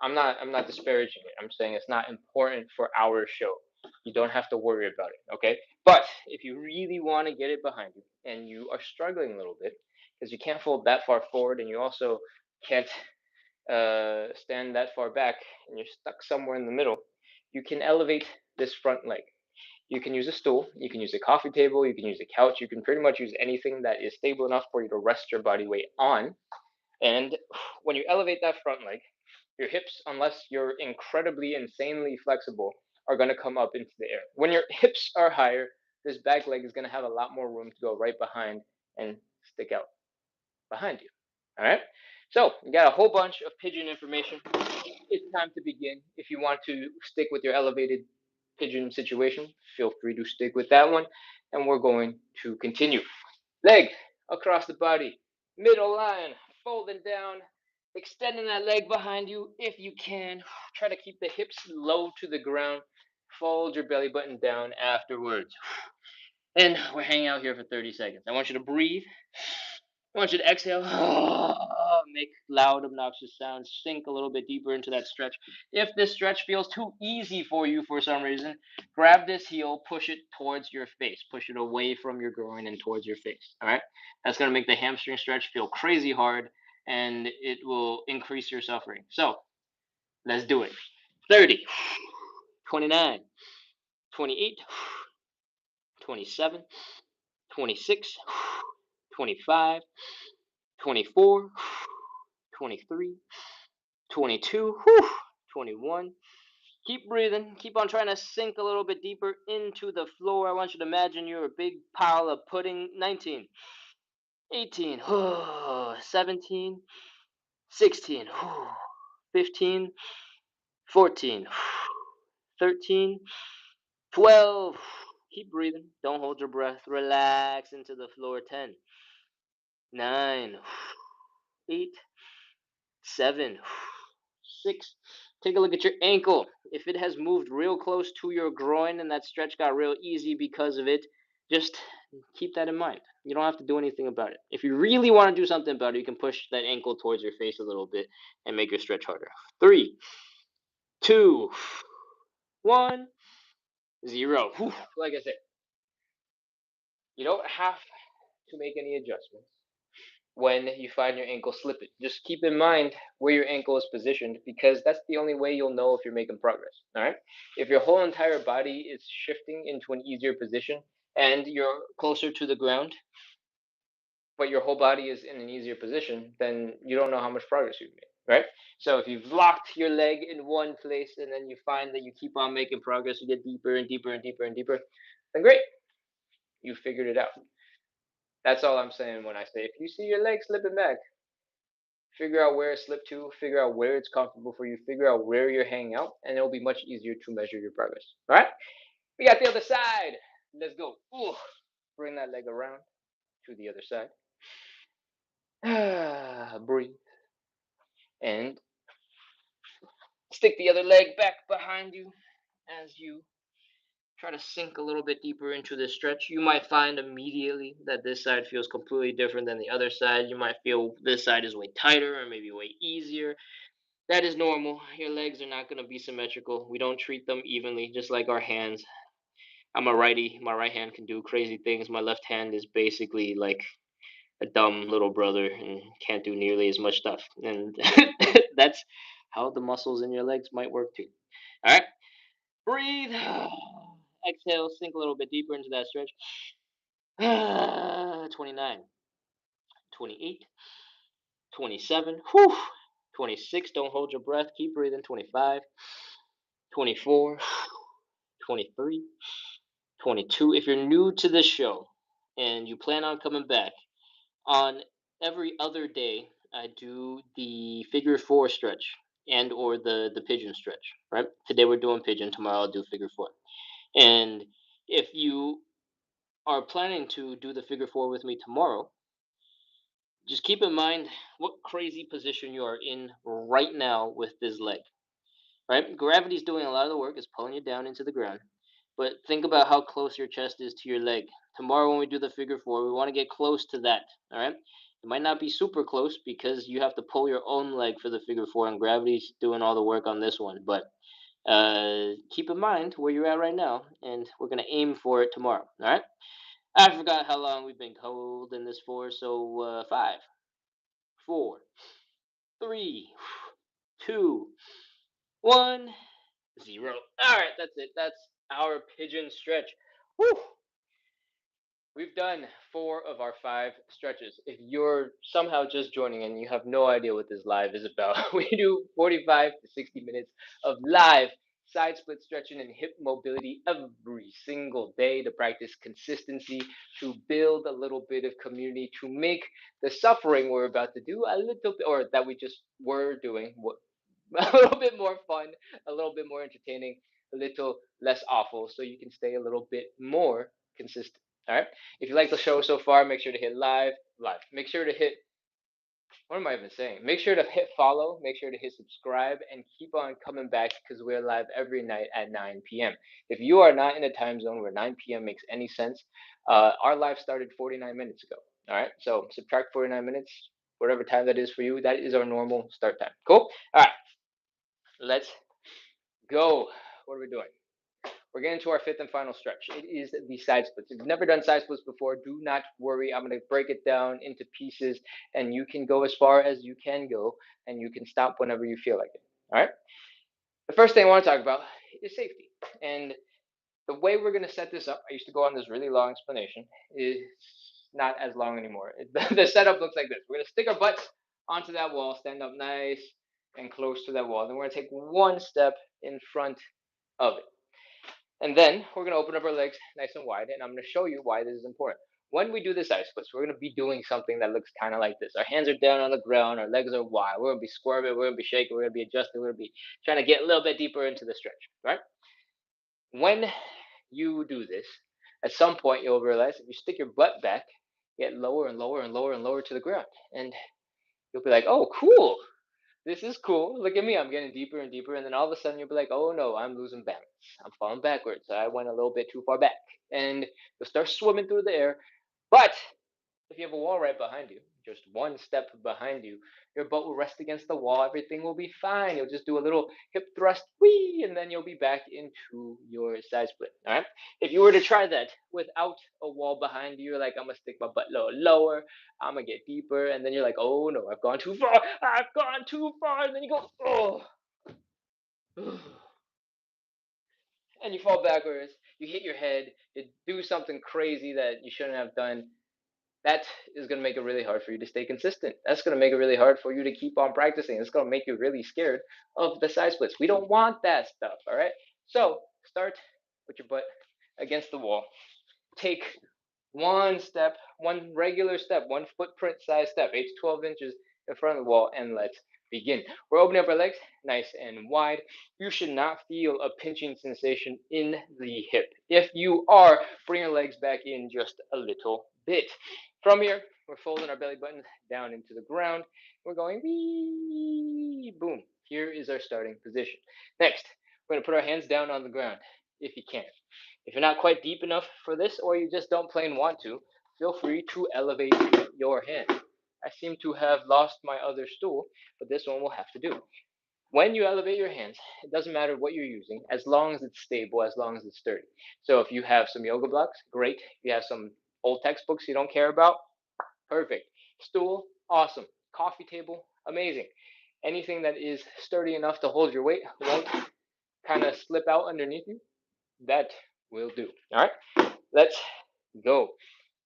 I'm not disparaging it. I'm saying it's not important for our show. You don't have to worry about it, okay? But if you really want to get it behind you and you are struggling a little bit because you can't fold that far forward and you also can't stand that far back and you're stuck somewhere in the middle, you can elevate this front leg. You can use a stool, you can use a coffee table, you can use a couch, you can pretty much use anything that is stable enough for you to rest your body weight on. And when you elevate that front leg, your hips, unless you're incredibly, insanely flexible, are going to come up into the air. When your hips are higher, this back leg is going to have a lot more room to go right behind and stick out behind you. All right? So, you got a whole bunch of pigeon information. It's time to begin. If you want to stick with your elevated pigeon situation, feel free to stick with that one. And we're going to continue. Leg across the body, middle line, folding down, extending that leg behind you if you can. Try to keep the hips low to the ground. Fold your belly button down afterwards. And we're hanging out here for 30 seconds. I want you to breathe. I want you to exhale. Make loud, obnoxious sounds. Sink a little bit deeper into that stretch. If this stretch feels too easy for you for some reason, grab this heel, push it towards your face. Push it away from your groin and towards your face. All right? That's going to make the hamstring stretch feel crazy hard, and it will increase your suffering. So, let's do it. 30, 29, 28, 27, 26, 25, 24, 23, 22, 21. Keep breathing. Keep on trying to sink a little bit deeper into the floor. I want you to imagine you're a big pile of pudding. 19, 18, 17, 16, 15, 14, 13, 12. Keep breathing. Don't hold your breath. Relax into the floor. 10, 9, 8, 7, 6, Take a look at your ankle. If it has moved real close to your groin and that stretch got real easy because of it, just keep that in mind. You don't have to do anything about it. If you really want to do something about it, you can push that ankle towards your face a little bit and make your stretch harder. Three, two, one, zero. Whew. Like I said, you don't have to make any adjustments when you find your ankle slipping. Just keep in mind where your ankle is positioned because that's the only way you'll know if you're making progress. All right. If your whole entire body is shifting into an easier position and you're closer to the ground, but your whole body is in an easier position, then you don't know how much progress you've made. Right. So if you've locked your leg in one place and then you find that you keep on making progress, you get deeper and deeper and deeper and deeper, then great, you figured it out. That's all I'm saying when I say if you see your leg slipping back, figure out where it slipped to, figure out where it's comfortable for you, figure out where you're hanging out, and it'll be much easier to measure your progress. All right? We got the other side. Let's go. Ooh. Bring that leg around to the other side. Breathe. And stick the other leg back behind you as you try to sink a little bit deeper into this stretch. You might find immediately that this side feels completely different than the other side. You might feel this side is way tighter or maybe way easier. That is normal. Your legs are not going to be symmetrical. We don't treat them evenly, just like our hands. I'm a righty. My right hand can do crazy things. My left hand is basically like a dumb little brother and can't do nearly as much stuff. And that's how the muscles in your legs might work too. All right. Breathe. Exhale. Sink a little bit deeper into that stretch. 29, 28, 27, whew, 26. Don't hold your breath. Keep breathing. 25, 24, 23, 22. If you're new to this show and you plan on coming back, on every other day, I do the figure four stretch and or the pigeon stretch, right? Today we're doing pigeon, tomorrow I'll do figure four. And if you are planning to do the figure four with me tomorrow, just keep in mind what crazy position you are in right now with this leg. Right? Gravity's doing a lot of the work, it's pulling you down into the ground. But think about how close your chest is to your leg. Tomorrow, when we do the figure four, we want to get close to that. All right? It might not be super close because you have to pull your own leg for the figure four, and gravity's doing all the work on this one. But keep in mind where you're at right now, and we're going to aim for it tomorrow. All right? I forgot how long we've been holding this for, so 5, 4, 3, 2, 1. Zero. All right, that's it. That's our pigeon stretch. Woo! We've done 4 of our 5 stretches. If you're somehow just joining and you have no idea what this live is about, we do 45 to 60 minutes of live side split stretching and hip mobility every single day to practice consistency, to build a little bit of community, to make the suffering we're about to do a little bit, or that we just were doing, a little bit more fun, a little bit more entertaining, a little less awful, so you can stay a little bit more consistent. All right. If you like the show so far, make sure to hit live. Make sure to hit. What am I even saying? Make sure to hit follow. Make sure to hit subscribe, and keep on coming back because we're live every night at 9 p.m. If you are not in a time zone where 9 p.m. makes any sense, our live started 49 minutes ago. All right. So subtract 49 minutes, whatever time that is for you. That is our normal start time. Cool. All right. Let's go. What are we doing? We're getting to our fifth and final stretch. It is the side splits. If you've never done side splits before, do not worry. I'm going to break it down into pieces, and you can go as far as you can go, and you can stop whenever you feel like it. All right? The first thing I want to talk about is safety. And the way we're going to set this up, I used to go on this really long explanation, is not as long anymore. The setup looks like this. We're going to stick our butts onto that wall, stand up nice and close to that wall. Then we're going to take one step in front of it. And then we're going to open up our legs nice and wide, and I'm going to show you why this is important. When we do the side splits, we're going to be doing something that looks kind of like this. Our hands are down on the ground, our legs are wide. We're going to be squirming, we're going to be shaking, we're going to be adjusting, we're going to be trying to get a little bit deeper into the stretch, right? When you do this, at some point you'll realize if you stick your butt back, get lower and lower and lower and lower to the ground. And you'll be like, oh, cool. This is cool. Look at me. I'm getting deeper and deeper. And then all of a sudden you'll be like, oh no, I'm losing balance. I'm falling backwards. I went a little bit too far back. And you'll start swimming through the air. But if you have a wall right behind you, just one step behind you, your butt will rest against the wall. Everything will be fine. You'll just do a little hip thrust, wee, and then you'll be back into your side split. All right. If you were to try that without a wall behind you, you're like, I'm gonna stick my butt a little lower. I'm gonna get deeper, and then you're like, oh no, I've gone too far. I've gone too far, and then you go, oh, and you fall backwards. You hit your head. You do something crazy that you shouldn't have done. That is going to make it really hard for you to stay consistent. That's going to make it really hard for you to keep on practicing. It's going to make you really scared of the side splits. We don't want that stuff, all right? So start with your butt against the wall. Take one step, one regular step, one footprint size step, 8 to 12 inches in front of the wall, and let's begin. We're opening up our legs nice and wide. You should not feel a pinching sensation in the hip. If you are, bring your legs back in just a little bit. From here, we're folding our belly button down into the ground. We're going wee, boom. Here is our starting position. Next, we're going to put our hands down on the ground if you can. If you're not quite deep enough for this, or you just don't plain want to, feel free to elevate your hand. I seem to have lost my other stool, but this one will have to do. When you elevate your hands, it doesn't matter what you're using, as long as it's stable, as long as it's sturdy. So if you have some yoga blocks, great. If you have some old textbooks you don't care about, perfect. Stool, awesome. Coffee table, amazing. Anything that is sturdy enough to hold your weight, won't kind of slip out underneath you, that will do. All right, let's go.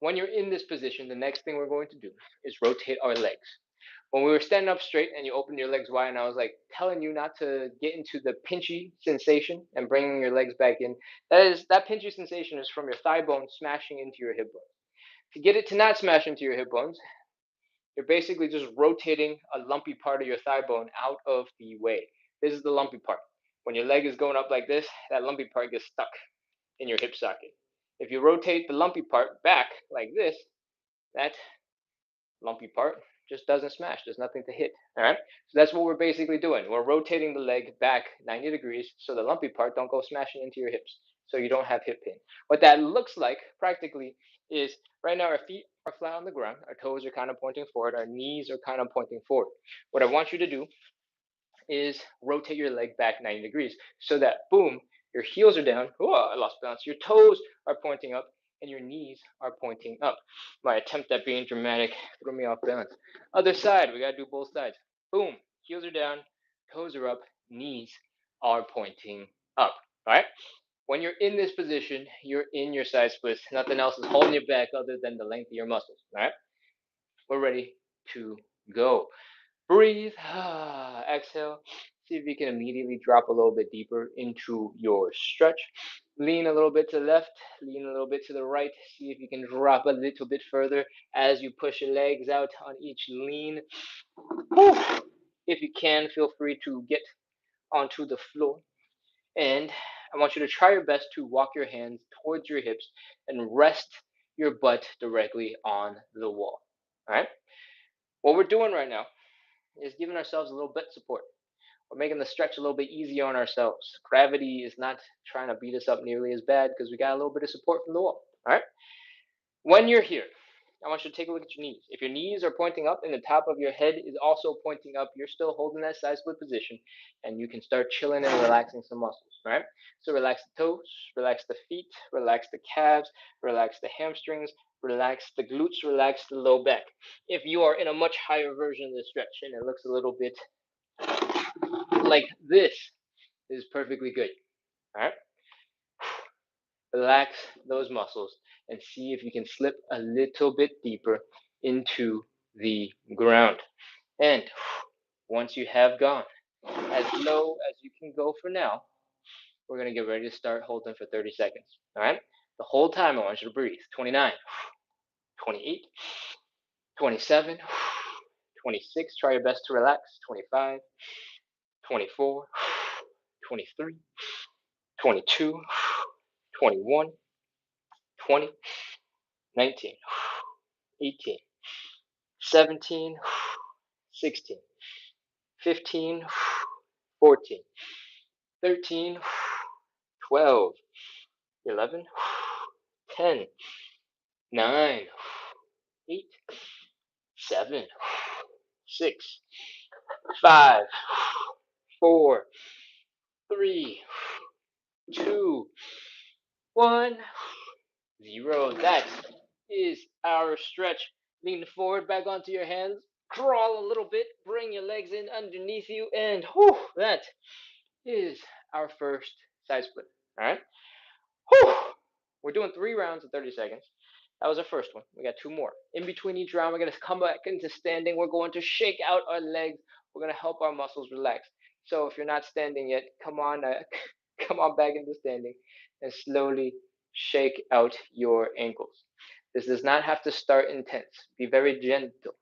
When you're in this position, the next thing we're going to do is rotate our legs. When we were standing up straight and you opened your legs wide, and I was like telling you not to get into the pinchy sensation and bringing your legs back in, that pinchy sensation is from your thigh bone smashing into your hip bone. To get it to not smash into your hip bones, you're basically just rotating a lumpy part of your thigh bone out of the way. This is the lumpy part. When your leg is going up like this, that lumpy part gets stuck in your hip socket. If you rotate the lumpy part back like this, that lumpy part just doesn't smash. There's nothing to hit. All right. So that's what we're basically doing. We're rotating the leg back 90 degrees so the lumpy part don't go smashing into your hips, so you don't have hip pain. What that looks like practically is right now our feet are flat on the ground, our toes are kind of pointing forward, our knees are kind of pointing forward. What I want you to do is rotate your leg back 90 degrees so that boom, your heels are down. Oh, I lost balance. Your toes are pointing up and your knees are pointing up. My attempt at being dramatic threw me off balance. Other side, we got to do both sides. Boom, heels are down, toes are up, knees are pointing up. All right? When you're in this position, you're in your side splits. Nothing else is holding you back other than the length of your muscles. All right? We're ready to go. Breathe, exhale. See if you can immediately drop a little bit deeper into your stretch. Lean a little bit to the left, lean a little bit to the right. See if you can drop a little bit further as you push your legs out on each lean. Whew. If you can, feel free to get onto the floor. And I want you to try your best to walk your hands towards your hips and rest your butt directly on the wall. All right? What we're doing right now is giving ourselves a little bit support. We're making the stretch a little bit easier on ourselves. Gravity is not trying to beat us up nearly as bad because we got a little bit of support from the wall. All right. When you're here, I want you to take a look at your knees. If your knees are pointing up and the top of your head is also pointing up, you're still holding that side split position, and you can start chilling and relaxing some muscles. All right. So relax the toes, relax the feet, relax the calves, relax the hamstrings, relax the glutes, relax the low back. If you are in a much higher version of the stretch and it looks a little bit like this, is perfectly good. All right. Relax those muscles and see if you can slip a little bit deeper into the ground. And once you have gone as low as you can go for now, we're going to get ready to start holding for 30 seconds. All right. The whole time I want you to breathe. 29, 28, 27, 26. Try your best to relax. 25, 24, 23, 22, 21, 20, 19, 18, 17, 16, 15, 14, 13, 12, 11, 10, 9, 8, 7, 6, 5, 4, 3, 2, 1, 0. That is our stretch. Lean forward back onto your hands. Crawl a little bit. Bring your legs in underneath you. And whew, that is our first side split. All right. Whew. We're doing 3 rounds in 30 seconds. That was our first one. We got 2 more. In between each round, we're going to come back into standing. We're going to shake out our legs. We're going to help our muscles relax. So if you're not standing yet, come on, come on back into standing and slowly shake out your ankles. This does not have to start intense. Be very gentle.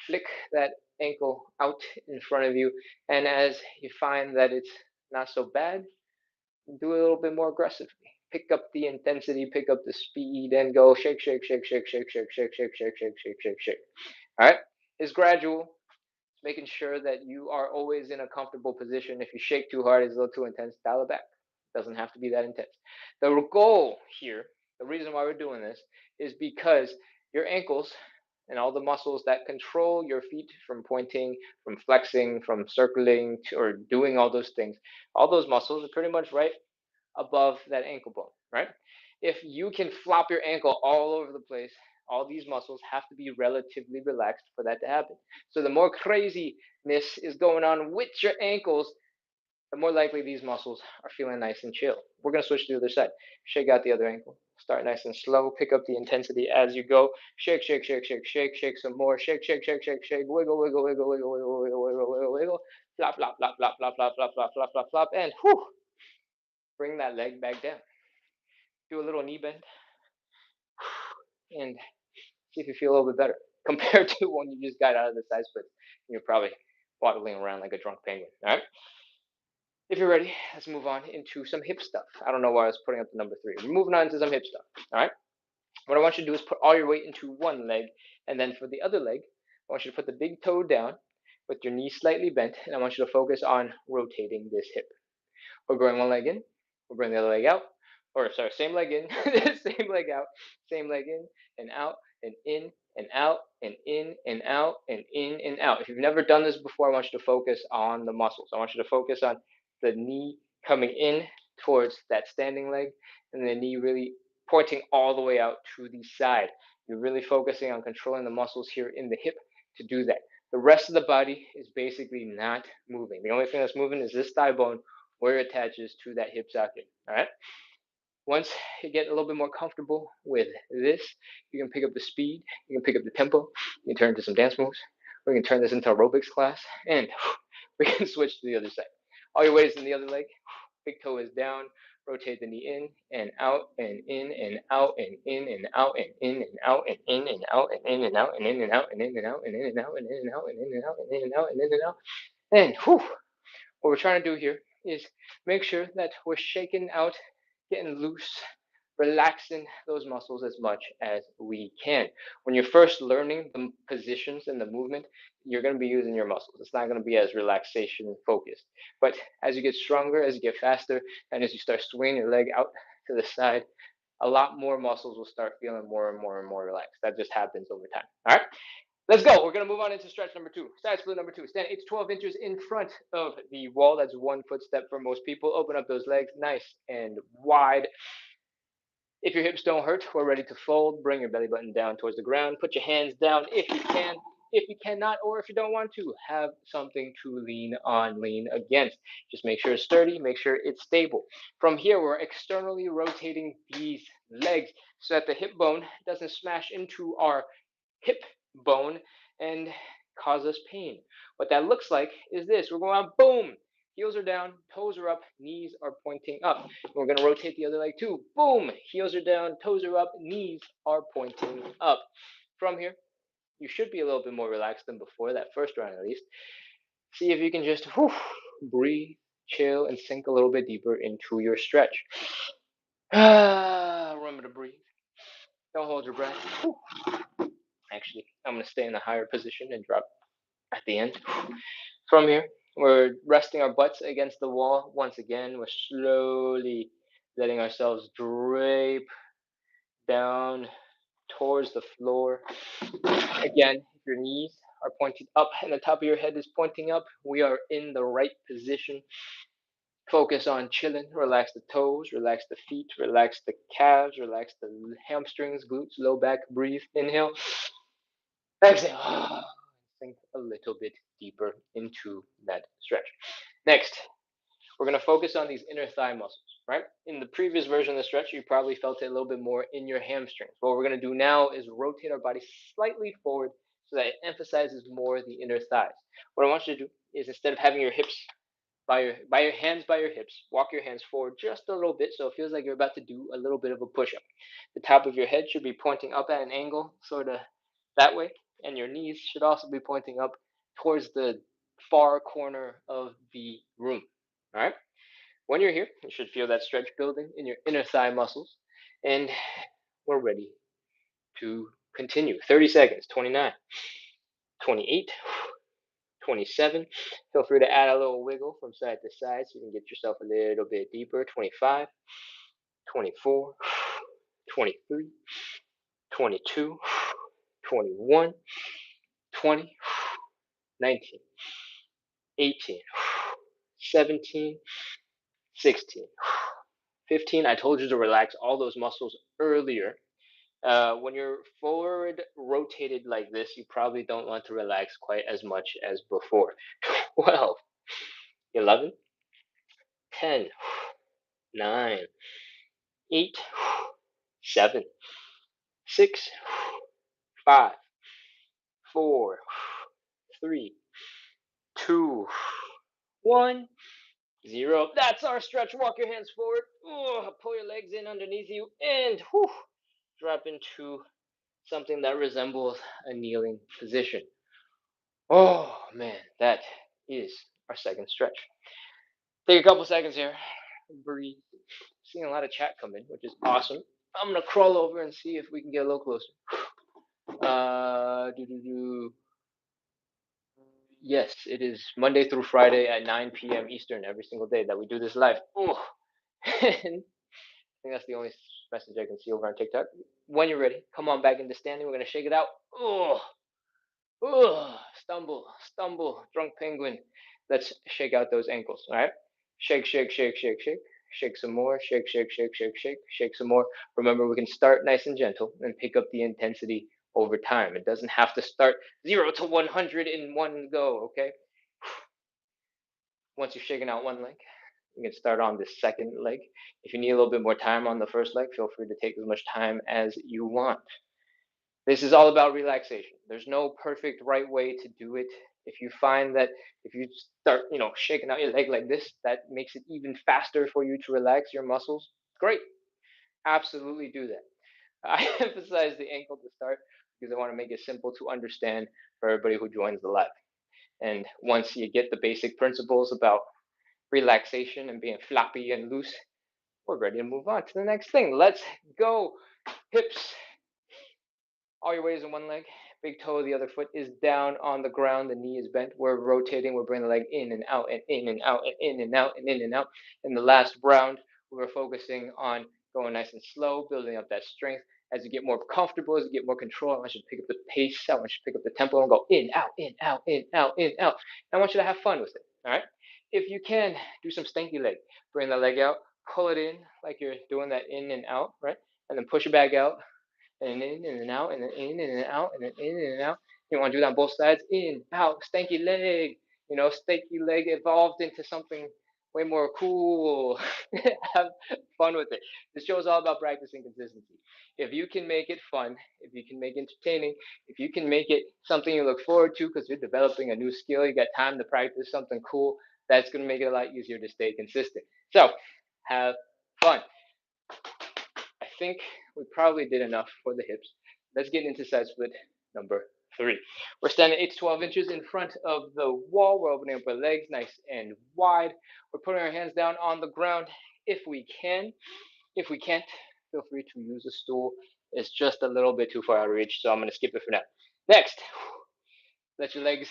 Flick that ankle out in front of you, and as you find that it's not so bad, do a little bit more aggressively. Pick up the intensity, pick up the speed, and go shake, shake, shake, shake, shake, shake, shake, shake, shake, shake, shake, shake, shake. All right? It's gradual. It's making sure that you are always in a comfortable position. If you shake too hard, it's a little too intense, dial it back. It doesn't have to be that intense. The goal here, the reason why we're doing this, is because your ankles and all the muscles that control your feet from pointing, from flexing, from circling, or doing all those things, all those muscles are pretty much right above that ankle bone, right? If you can flop your ankle all over the place, all these muscles have to be relatively relaxed for that to happen. So the more craziness is going on with your ankles, the more likely these muscles are feeling nice and chill. We're going to switch to the other side. Shake out the other ankle. Start nice and slow. Pick up the intensity as you go. Shake, shake, shake, shake, shake, shake some more. Shake, shake, shake, shake, shake. Wiggle, wiggle, wiggle, wiggle, wiggle, wiggle, wiggle, wiggle, wiggle. Flop, flop, flop, flop, flop, flop, flop, flop, flop, flop, flop, and whew, bring that leg back down. Do a little knee bend and see if you feel a little bit better compared to when you just got out of the side split. You're probably waddling around like a drunk penguin. All right. If you're ready, let's move on into some hip stuff. I don't know why I was putting up the number 3. We're moving on to some hip stuff. All right. What I want you to do is put all your weight into one leg, and then for the other leg, I want you to put the big toe down with your knee slightly bent, and I want you to focus on rotating this hip. We're going one leg in, we'll bring the other leg out, or sorry, same leg in, same leg out, same leg in, and out, and in, and out, and in, and out, and in, and out. If you've never done this before, I want you to focus on the muscles. I want you to focus on the knee coming in towards that standing leg, and the knee really pointing all the way out to the side. You're really focusing on controlling the muscles here in the hip to do that. The rest of the body is basically not moving. The only thing that's moving is this thigh bone where it attaches to that hip socket. All right. Once you get a little bit more comfortable with this, you can pick up the speed, you can pick up the tempo, you can turn into some dance moves, we can turn this into aerobics class, and we can switch to the other side. All your weight is in the other leg, big toe is down, rotate the knee in and out and in and out and in and out and in and out and in and out and in and out and in and out and in and out and in and out and in and out and in and out and in and out and in and out. And whew, what we're trying to do here is make sure that we're shaking out, getting loose, relaxing those muscles as much as we can. When you're first learning the positions and the movement, you're going to be using your muscles. It's not going to be as relaxation focused. But as you get stronger, as you get faster, and as you start swinging your leg out to the side, a lot more muscles will start feeling more and more and more relaxed. That just happens over time. All right. Let's go. We're going to move on into stretch number 2. Side split number 2. Stand 8 to 12 inches in front of the wall. That's 1 footstep for most people. Open up those legs nice and wide. If your hips don't hurt, we're ready to fold. Bring your belly button down towards the ground. Put your hands down if you can. If you cannot, or if you don't want to, have something to lean on, lean against. Just make sure it's sturdy, make sure it's stable. From here, we're externally rotating these legs so that the hip bone doesn't smash into our hip bone and cause us pain. What that looks like is this. We're going on boom. Heels are down, toes are up, knees are pointing up. We're going to rotate the other leg too. Boom. Heels are down, toes are up, knees are pointing up. From here, you should be a little bit more relaxed than before, that first round at least. See if you can just breathe, chill, and sink a little bit deeper into your stretch. Remember to breathe. Don't hold your breath. Actually, I'm going to stay in a higher position and drop at the end. From here, we're resting our butts against the wall. Once again, we're slowly letting ourselves drape down towards the floor. Again, if your knees are pointing up and the top of your head is pointing up, we are in the right position. Focus on chilling. Relax the toes, relax the feet, relax the calves, relax the hamstrings, glutes, low back. Breathe. Inhale. Exhale. Sink a little bit deeper into that stretch. Next, we're going to focus on these inner thigh muscles, right? In the previous version of the stretch, you probably felt it a little bit more in your hamstrings. What we're going to do now is rotate our body slightly forward so that it emphasizes more the inner thighs. What I want you to do is, instead of having your hips by your hands by your hips, walk your hands forward just a little bit so it feels like you're about to do a little bit of a push-up. The top of your head should be pointing up at an angle, sort of that way, and your knees should also be pointing up towards the far corner of the room. All right. When you're here, you should feel that stretch building in your inner thigh muscles, and we're ready to continue. 30 seconds. 29, 28, 27. Feel free to add a little wiggle from side to side so you can get yourself a little bit deeper. 25, 24, 23, 22, 21, 20, 19, 18, 17, 16, 15. I told you to relax all those muscles earlier. When you're forward rotated like this, you probably don't want to relax quite as much as before. 12, 11, 10, 9, 8, 7, 6, 5, 4, 3, 2, 1, 0. That's our stretch. Walk your hands forward. Pull your legs in underneath you and drop into something that resembles a kneeling position. Oh man, that is our second stretch. Take a couple seconds here. Breathe. Seeing a lot of chat come in, which is awesome. I'm gonna crawl over and see if we can get a little closer. Do do do. Yes, it is Monday through Friday at 9 p.m. Eastern every single day that we do this live. Oh, and I think that's the only message I can see over on TikTok. When you're ready, come on back into standing. We're gonna shake it out. Oh, stumble, stumble, drunk penguin. Let's shake out those ankles. All right, shake, shake, shake, shake, shake. Shake some more. Shake, shake, shake, shake, shake. Shake some more. Remember, we can start nice and gentle and pick up the intensity over time. It doesn't have to start 0 to 100 in one go. Okay. Once you've shaken out one leg, you can start on the second leg. If you need a little bit more time on the first leg, feel free to take as much time as you want. This is all about relaxation. There's no perfect right way to do it. If you find that if you start, shaking out your leg like this, that makes it even faster for you to relax your muscles, great. Absolutely do that. I emphasize the ankle to start because I want to make it simple to understand for everybody who joins the live. And once you get the basic principles about relaxation and being floppy and loose, we're ready to move on to the next thing. Let's go. Hips, all your weight is in one leg. Big toe of the other foot is down on the ground. The knee is bent. We're rotating. We're bringing the leg in and out and in and out and in and out and in and out. In the last round, we're focusing on going nice and slow, building up that strength. As you get more comfortable, as you get more control, I want you to pick up the pace. I want you to pick up the tempo and go in, out, in, out, in, out, in, out. And I want you to have fun with it. All right. If you can, do some stanky leg. Bring the leg out, pull it in like you're doing that in and out, right? And then push it back out and in and out and then in and out and then in and out. You want to do that on both sides. In, out, stanky leg. Stanky leg evolved into something way more cool. Have fun with it. This show is all about practicing consistency. If you can make it fun, if you can make it entertaining, if you can make it something you look forward to because you're developing a new skill, you got time to practice something cool, that's going to make it a lot easier to stay consistent. So, have fun. I think we probably did enough for the hips. Let's get into side split number 3. We're standing 8 to 12 inches in front of the wall. We're opening up our legs nice and wide. We're putting our hands down on the ground if we can. If we can't, feel free to use a stool. It's just a little bit too far out of reach, so I'm going to skip it for now. Next, let your legs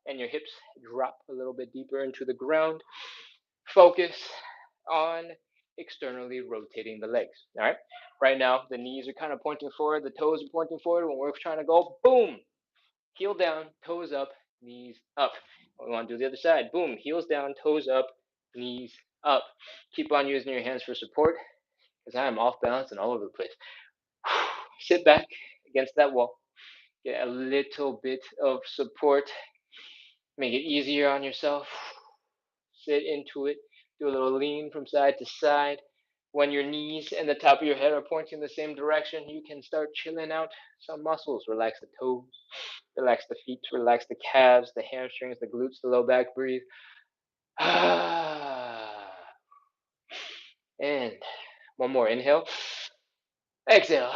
and your hips drop a little bit deeper into the ground. Focus on externally rotating the legs. All right. Right now, the knees are kind of pointing forward, the toes are pointing forward. When we're trying to go, boom, heel down, toes up, knees up. We want to do the other side. Boom, heels down, toes up, knees up. Keep on using your hands for support because I am off balance and all over the place. Sit back against that wall. Get a little bit of support. Make it easier on yourself. Sit into it. Do a little lean from side to side. When your knees and the top of your head are pointing the same direction, you can start chilling out some muscles. Relax the toes, relax the feet, relax the calves, the hamstrings, the glutes, the low back. Breathe. And one more. Inhale. Exhale.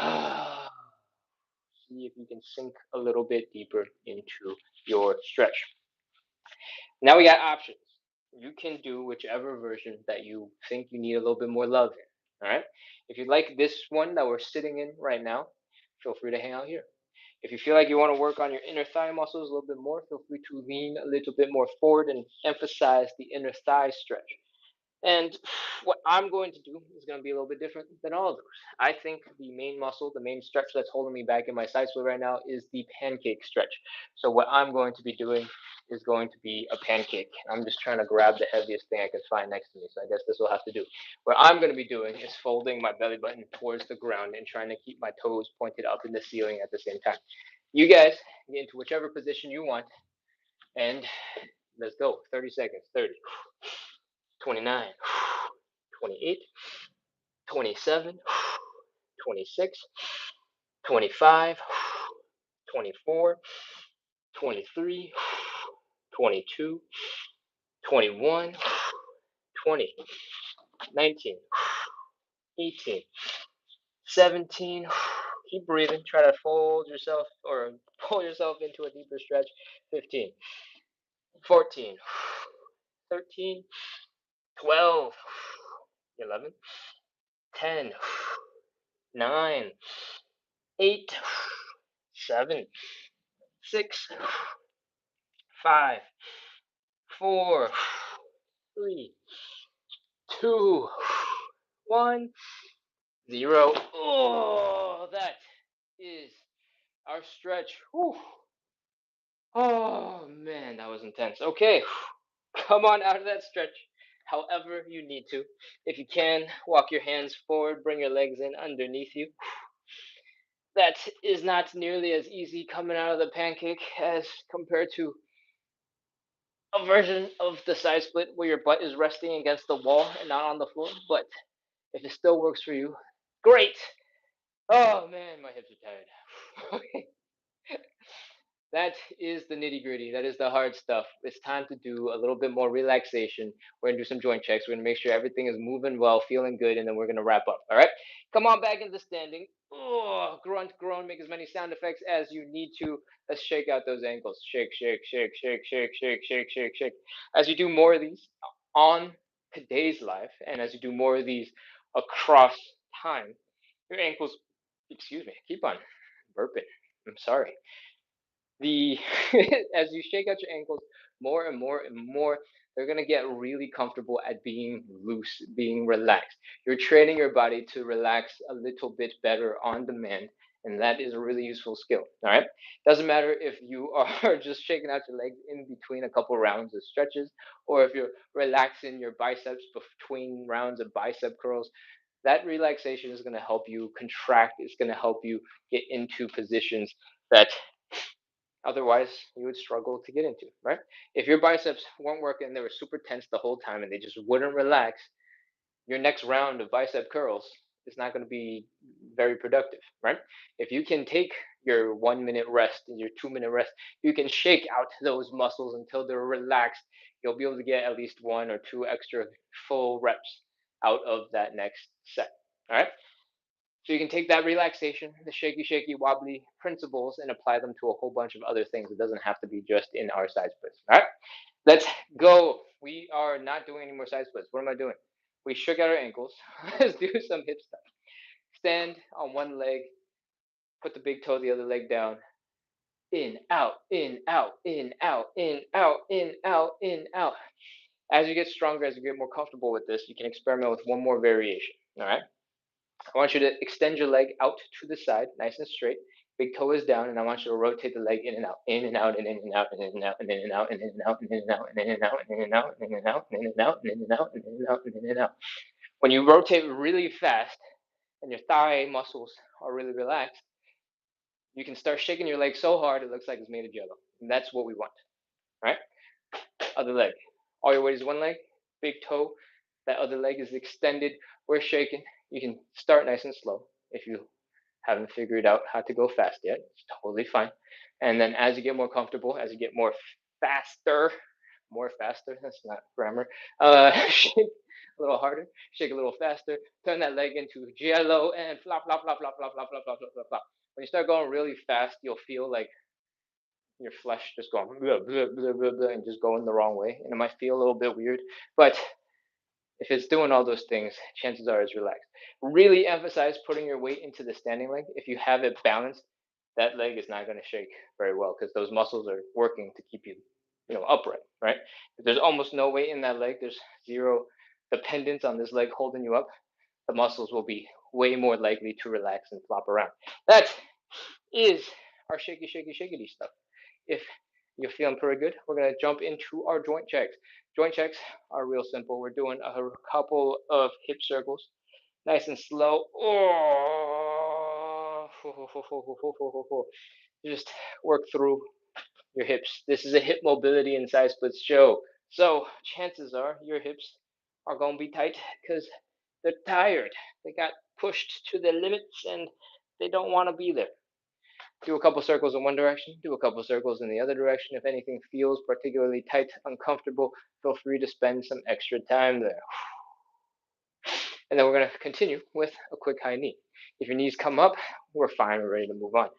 See if you can sink a little bit deeper into your stretch. Now we got options. You can do whichever version that you think you need a little bit more love in. All right. If you like this one that we're sitting in right now, feel free to hang out here. If you feel like you want to work on your inner thigh muscles a little bit more, feel free to lean a little bit more forward and emphasize the inner thigh stretch. And what I'm going to do is going to be a little bit different than all of those. I think the main muscle, the main stretch that's holding me back in my side split right now is the pancake stretch. So what I'm going to be doing is going to be a pancake. I'm just trying to grab the heaviest thing I can find next to me. So I guess this will have to do. What I'm going to be doing is folding my belly button towards the ground and trying to keep my toes pointed up in the ceiling at the same time. You guys get into whichever position you want, and let's go. 30 seconds. 30. 29, 28, 27, 26, 25, 24, 23, 22, 21, 20, 19, 18, 17. Keep breathing. Try to fold yourself or pull yourself into a deeper stretch. 15, 14, 13, 12, 11, 10, 9, 8, 7, 6, 5, 4, 3, 2, 1, 0. Oh, that is our stretch. Whew. Oh man, that was intense. Okay, come on out of that stretch however you need to. If you can, walk your hands forward, bring your legs in underneath you. That is not nearly as easy coming out of the pancake as compared to a version of the side split where your butt is resting against the wall and not on the floor. But if it still works for you, great. Oh man, my hips are tired. Okay, that is the nitty gritty. That is the hard stuff. It's time to do a little bit more relaxation. We're gonna do some joint checks. We're gonna make sure everything is moving well, feeling good, and then we're gonna wrap up. All right. Come on back into standing. Oh, grunt, groan. Make as many sound effects as you need to. Let's shake out those ankles. Shake, shake, shake, shake, shake, shake, shake, shake, shake. As you do more of these on today's live, and as you do more of these across time, your ankles. Excuse me. Keep on burping. I'm sorry the as you shake out your ankles more and more and more, they're going to get really comfortable at being loose, being relaxed. You're training your body to relax a little bit better on demand, and that is a really useful skill. All right, doesn't matter if you are just shaking out your legs in between a couple rounds of stretches, or if you're relaxing your biceps between rounds of bicep curls. That relaxation is going to help you contract. It's going to help you get into positions that otherwise you would struggle to get into, right? If your biceps weren't working and they were super tense the whole time and they just wouldn't relax, your next round of bicep curls is not going to be very productive, right? If you can take your 1 minute rest and your 2 minute rest, you can shake out those muscles until they're relaxed. You'll be able to get at least one or two extra full reps out of that next set. All right. So you can take that relaxation, the shaky, shaky, wobbly principles, and apply them to a whole bunch of other things. It doesn't have to be just in our side splits. All right, let's go. We are not doing any more side splits. What am I doing? We shook out our ankles. Let's do some hip stuff. Stand on one leg, put the big toe of the other leg down. in, out, in, out, in, out, in, out, in, out, in, out. As you get stronger, as you get more comfortable with this, you can experiment with one more variation. All right. I want you to extend your leg out to the side, nice and straight. Big toe is down, and I want you to rotate the leg in and out, in and out, and in and out, and in and out, and in and out, and in and out, and in and out, and in and out, and in and out, and in and out, and in and out, and in and out, and in and out, and in and out. When you rotate really fast and your thigh muscles are really relaxed, you can start shaking your leg so hard it looks like it's made of jello. And that's what we want. Right? Other leg. All your weight is one leg, big toe. That other leg is extended. We're shaking. You can start nice and slow if you haven't figured out how to go fast yet. It's totally fine. And then as you get more comfortable, as you get faster, more faster, that's not grammar, shake a little harder, shake a little faster, turn that leg into jello and flop, flop, flop, flop, flop, flop, flop, flop, flop, flop, flop. When you start going really fast, you'll feel like your flesh just going blah, blah, blah, blah, blah, and just going the wrong way. And it might feel a little bit weird, but if it's doing all those things, chances are it's relaxed. Really emphasize putting your weight into the standing leg. If you have it balanced, that leg is not going to shake very well because those muscles are working to keep you, upright, right? If there's almost no weight in that leg, there's zero dependence on this leg holding you up, the muscles will be way more likely to relax and flop around. That is our shaky, shaky, shakity stuff. If you're feeling pretty good, we're going to jump into our joint checks. Joint checks are real simple. We're doing a couple of hip circles, nice and slow. Oh, just work through your hips. This is a hip mobility and side splits show. So chances are your hips are going to be tight because they're tired. They got pushed to their limits and they don't want to be there. Do a couple circles in one direction, do a couple circles in the other direction. If anything feels particularly tight, uncomfortable, feel free to spend some extra time there. And then we're going to continue with a quick high knee. If your knees come up, we're fine, we're ready to move on.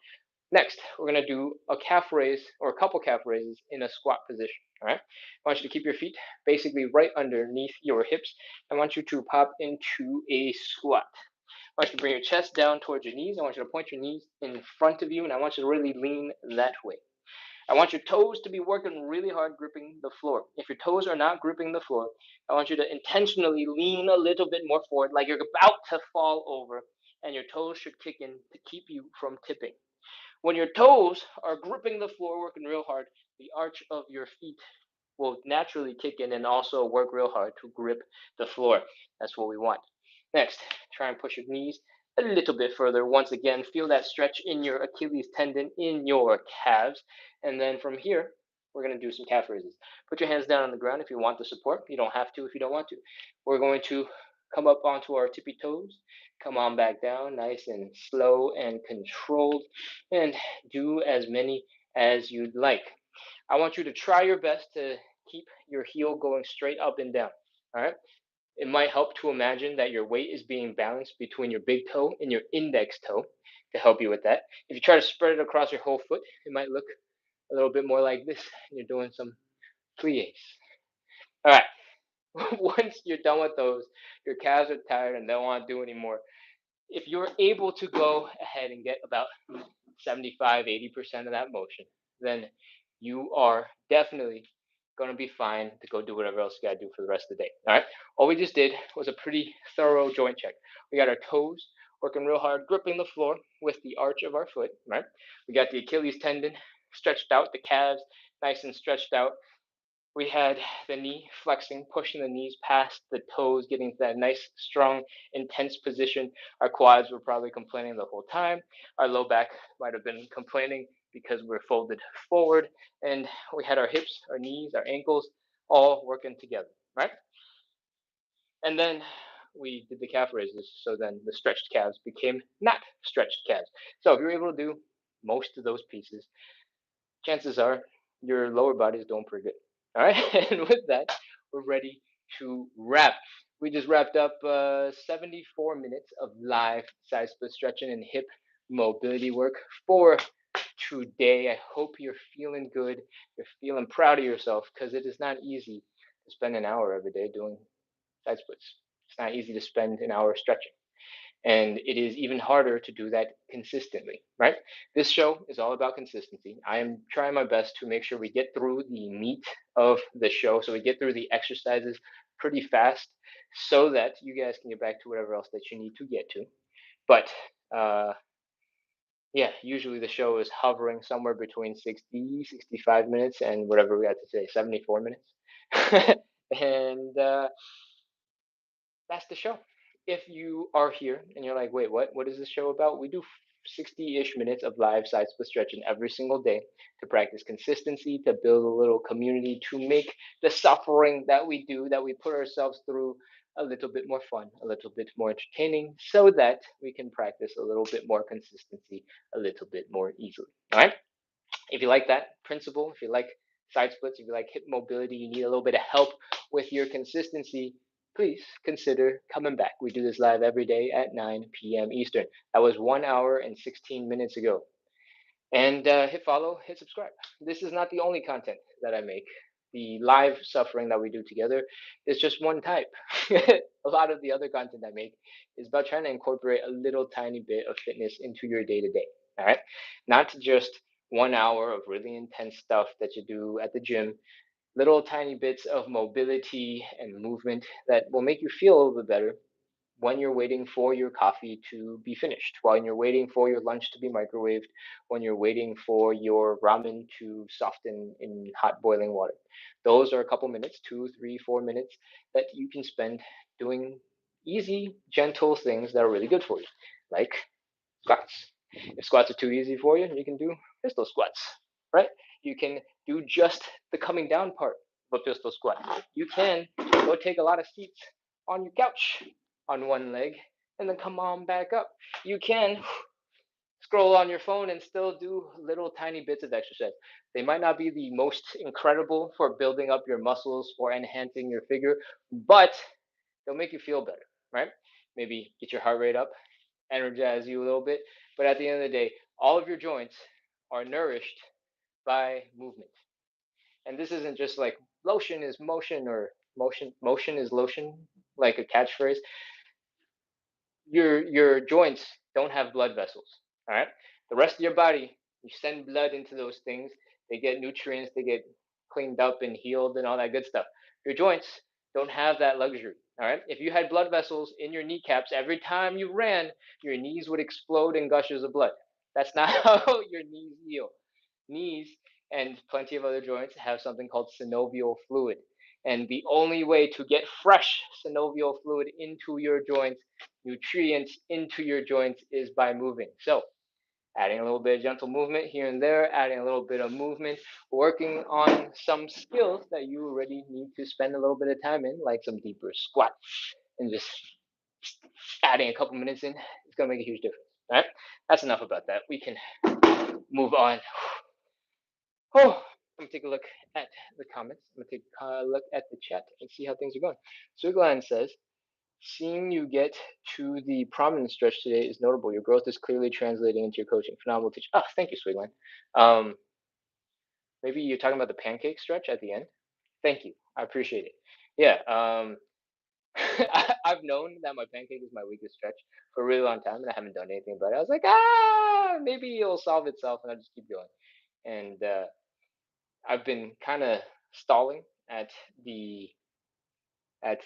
Next, we're going to do a calf raise or a couple calf raises in a squat position. All right. I want you to keep your feet basically right underneath your hips. I want you to pop into a squat. I want you to bring your chest down towards your knees. I want you to point your knees in front of you, and I want you to really lean that way. I want your toes to be working really hard gripping the floor. If your toes are not gripping the floor, I want you to intentionally lean a little bit more forward, like you're about to fall over, and your toes should kick in to keep you from tipping. When your toes are gripping the floor, working real hard, the arch of your feet will naturally kick in and also work real hard to grip the floor. That's what we want. Next, try and push your knees a little bit further. Once again, feel that stretch in your Achilles tendon, in your calves. And then from here, we're going to do some calf raises. Put your hands down on the ground if you want the support. You don't have to if you don't want to. We're going to come up onto our tippy toes. Come on back down, nice and slow and controlled. And do as many as you'd like. I want you to try your best to keep your heel going straight up and down. All right. It might help to imagine that your weight is being balanced between your big toe and your index toe to help you with that. If you try to spread it across your whole foot, it might look a little bit more like this. You're doing some plies. All right. Once you're done with those, your calves are tired and don't want to do anymore. If you're able to go ahead and get about 75, 80% of that motion, then you are definitely going to be fine to go do whatever else you got to do for the rest of the day. All right. All we just did was a pretty thorough joint check. We got our toes working real hard, gripping the floor with the arch of our foot. Right. We got the Achilles tendon stretched out, the calves nice and stretched out. We had the knee flexing, pushing the knees past the toes, getting to that nice, strong, intense position. Our quads were probably complaining the whole time. Our low back might have been complaining because we're folded forward. And we had our hips, our knees, our ankles all working together, right? And then we did the calf raises. So then the stretched calves became not stretched calves. So if you're able to do most of those pieces, chances are your lower body is doing pretty good. All right. And with that, we're ready to wrap. We just wrapped up 74 minutes of live side split stretching and hip mobility work for today. I hope you're feeling good. You're feeling proud of yourself because it is not easy to spend an hour every day doing side splits. It's not easy to spend an hour stretching. And it is even harder to do that consistently, right? This show is all about consistency. I am trying my best to make sure we get through the meat of the show, so we get through the exercises pretty fast, so that you guys can get back to whatever else that you need to get to. But uh, yeah, usually the show is hovering somewhere between 60, 65 minutes and whatever we had to say, 74 minutes. And that's the show. If you are here and you're like, wait, what? What is this show about? We do 60-ish minutes of live side split stretching every single day to practice consistency, to build a little community, to make the suffering that we do, that we put ourselves through, a little bit more fun, a little bit more entertaining, so that we can practice a little bit more consistency a little bit more easily. All right? If you like that principle, if you like side splits, if you like hip mobility, you need a little bit of help with your consistency, please consider coming back. We do this live every day at 9 p.m. Eastern. That was 1 hour and 16 minutes ago. And hit follow, hit subscribe. This is not the only content that I make. The live suffering that we do together is just one type. A lot of the other content I make is about trying to incorporate a little tiny bit of fitness into your day to day. All right. Not just 1 hour of really intense stuff that you do at the gym, little tiny bits of mobility and movement that will make you feel a little bit better when you're waiting for your coffee to be finished, when you're waiting for your lunch to be microwaved, when you're waiting for your ramen to soften in hot boiling water. Those are a couple minutes, 2, 3, 4 minutes that you can spend doing easy, gentle things that are really good for you, like squats. If squats are too easy for you, you can do pistol squats, right? You can do just the coming down part of a pistol squat. You can go take a lot of seats on your couch on one leg and then come on back up. You can scroll on your phone and still do little tiny bits of exercise. They might not be the most incredible for building up your muscles or enhancing your figure, but they'll make you feel better, right? Maybe get your heart rate up, energize you a little bit. But at the end of the day, all of your joints are nourished by movement. And this isn't just like lotion is motion or motion is lotion, like a catchphrase. Your joints don't have blood vessels. All right. The rest of your body, you send blood into those things. They get nutrients. They get cleaned up and healed and all that good stuff. Your joints don't have that luxury. All right. If you had blood vessels in your kneecaps every time you ran, your knees would explode in gushes of blood. That's not how your knees heal. Knees and plenty of other joints have something called synovial fluid. And the only way to get fresh synovial fluid into your joints, nutrients into your joints, is by moving. So, adding a little bit of gentle movement here and there, adding a little bit of movement, working on some skills that you already need to spend a little bit of time in, like some deeper squats, and just adding a couple minutes in, it's gonna make a huge difference. All right, that's enough about that. We can move on. Oh, I'm gonna take a look at the comments. I'm gonna take a look at the chat and see how things are going. Swigline says, "Seeing you get to the prominent stretch today is notable. Your growth is clearly translating into your coaching. Phenomenal teach." Oh, thank you, Swigline. Um, Maybe you're talking about the pancake stretch at the end. Thank you. I appreciate it. Yeah. I've known that my pancake is my weakest stretch for a really long time, and I haven't done anything about it. I was like, maybe it'll solve itself, and I'll just keep going. And I've been kind of stalling at the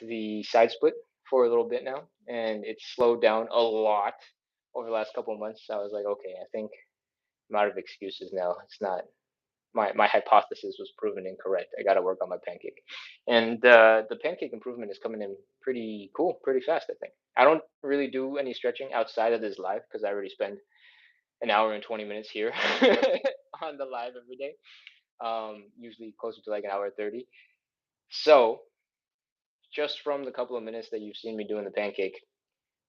the side split for a little bit now, and it's slowed down a lot over the last couple of months. So I was like, okay, I think I'm out of excuses now. It's not my hypothesis was proven incorrect. I got to work on my pancake, and the pancake improvement is coming in pretty cool, pretty fast. I think I don't really do any stretching outside of this live because I already spend an hour and 20 minutes here on the live every day. Usually closer to like an hour 30. So just from the couple of minutes that you've seen me doing the pancake,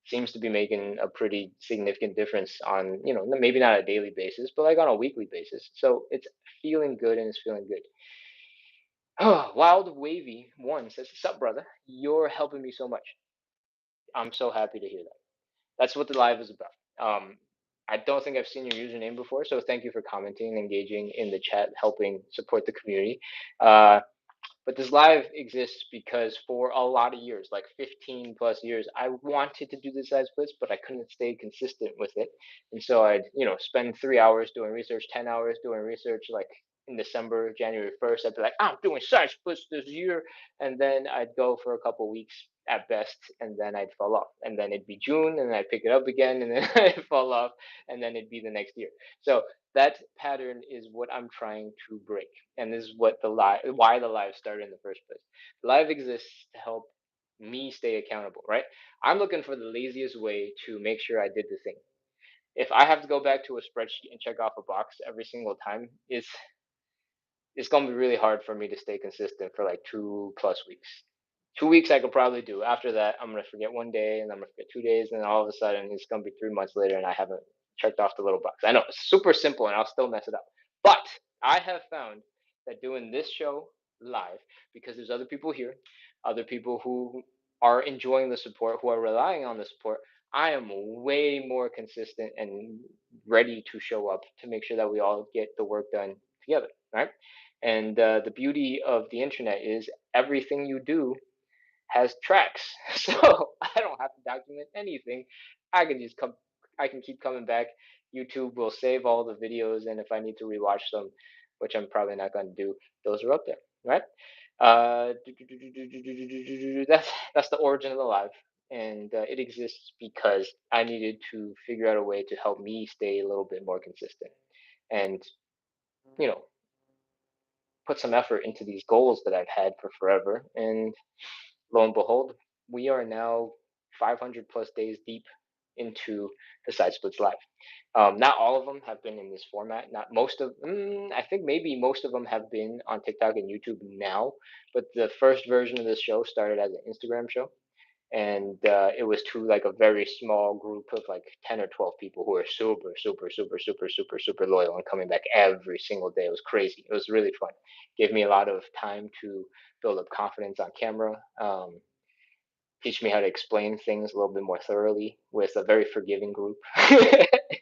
seems to be making a pretty significant difference on, maybe not a daily basis, but like on a weekly basis. So it's feeling good and it's feeling good. Oh, Wild Wavy One says, "Sup, brother? You're helping me so much. I'm so happy to hear that. That's what the live is about. I don't think I've seen your username before, so thank you for commenting, engaging in the chat, helping support the community. Uh, But this live exists because for a lot of years, like 15 plus years, I wanted to do the side splits, but I couldn't stay consistent with it. And so I'd, spend 3 hours doing research, 10 hours doing research, like in December, January 1st, I'd be like, I'm doing side splits this year. And then I'd go for a couple weeks at best, and then I'd fall off. And then it'd be June, and I'd pick it up again, and then I'd fall off, and then it'd be the next year. So that pattern is what I'm trying to break, and this is why the live started in the first place. Live exists to help me stay accountable, right? I'm looking for the laziest way to make sure I did the thing. If I have to go back to a spreadsheet and check off a box every single time, it's gonna be really hard for me to stay consistent for like 2 plus weeks. 2 weeks I could probably do. After that, I'm gonna forget one day, and I'm gonna forget 2 days, and then all of a sudden it's gonna be 3 months later, and I haven't checked off the little box. I know it's super simple, and I'll still mess it up. But I have found that doing this show live, because there's other people here, other people who are enjoying the support, who are relying on the support, I am way more consistent and ready to show up to make sure that we all get the work done together, right? And the beauty of the internet is everything you do has tracks, so I don't have to document anything. I can just come, I can keep coming back. YouTube will save all the videos, and if I need to rewatch them, which I'm probably not going to do, those are up there, right? That's the origin of the live, and it exists because I needed to figure out a way to help me stay a little bit more consistent, and you know, put some effort into these goals that I've had for forever. And lo and behold, we are now 500 plus days deep into the side splits live. Not all of them have been in this format. Not most of, I think maybe most of them have been on TikTok and YouTube now. But the first version of this show started as an Instagram show, and it was to like a very small group of like 10 or 12 people who were super super super super super super loyal and coming back every single day. It was crazy. It was really fun. Gave me a lot of time to build up confidence on camera, teach me how to explain things a little bit more thoroughly with a very forgiving group.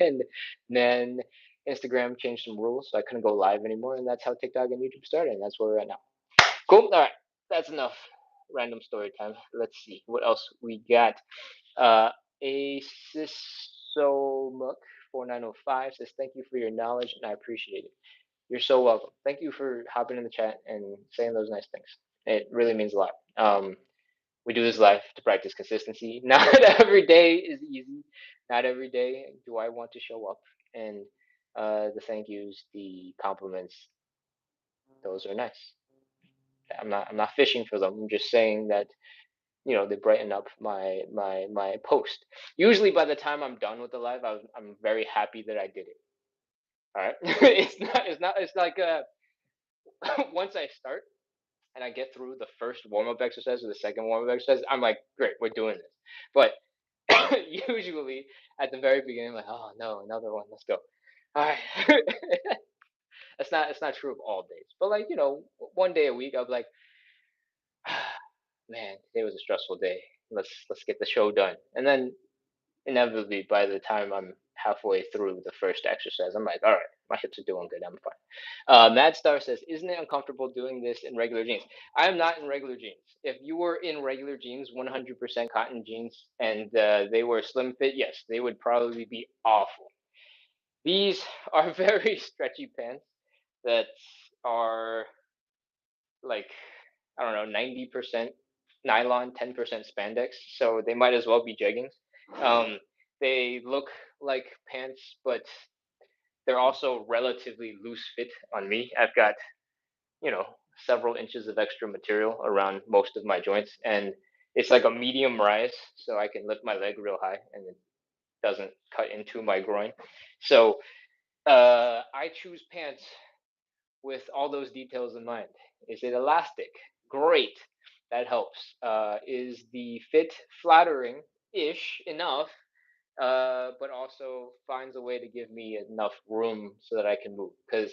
And then Instagram changed some rules, so I couldn't go live anymore, and that's how TikTok and YouTube started, and that's where we're at now. Cool. All right, that's enough random story time. Let's see what else we got. Uh, a Sisomuk 4905 says, "Thank you for your knowledge, and I appreciate it." You're so welcome. Thank you for hopping in the chat and saying those nice things. It really means a lot. We do this life to practice consistency. Not every day is easy. Not every day do I want to show up. And the thank yous, the compliments, those are nice. I'm not fishing for them. I'm just saying that they brighten up my post. Usually by the time I'm done with the live, I'm very happy that I did it. All right, it's like once I start and I get through the first warm up exercise or the second warm up exercise, I'm like, great, we're doing this. But usually at the very beginning, I'm like, oh no, another one, let's go. All right, it's not true of all days, but like one day a week, I'll be like, man, today was a stressful day. Let's get the show done, and then inevitably by the time I'm halfway through the first exercise, I'm like, all right, my hips are doing good. I'm fine. Mad Star says, isn't it uncomfortable doing this in regular jeans? I am not in regular jeans. If you were in regular jeans, 100% cotton jeans, and they were slim fit, yes, they would probably be awful. These are very stretchy pants that are like, I don't know, 90% nylon, 10% spandex. So they might as well be jeggings. Um, they look like pants, but they're also relatively loose fit on me. I've got, you know, several inches of extra material around most of my joints, and it's like a medium rise, so I can lift my leg real high and it doesn't cut into my groin. So I choose pants with all those details in mind. Is it elastic? Great, that helps. Is the fit flattering ish enough, but also finds a way to give me enough room so that I can move? Because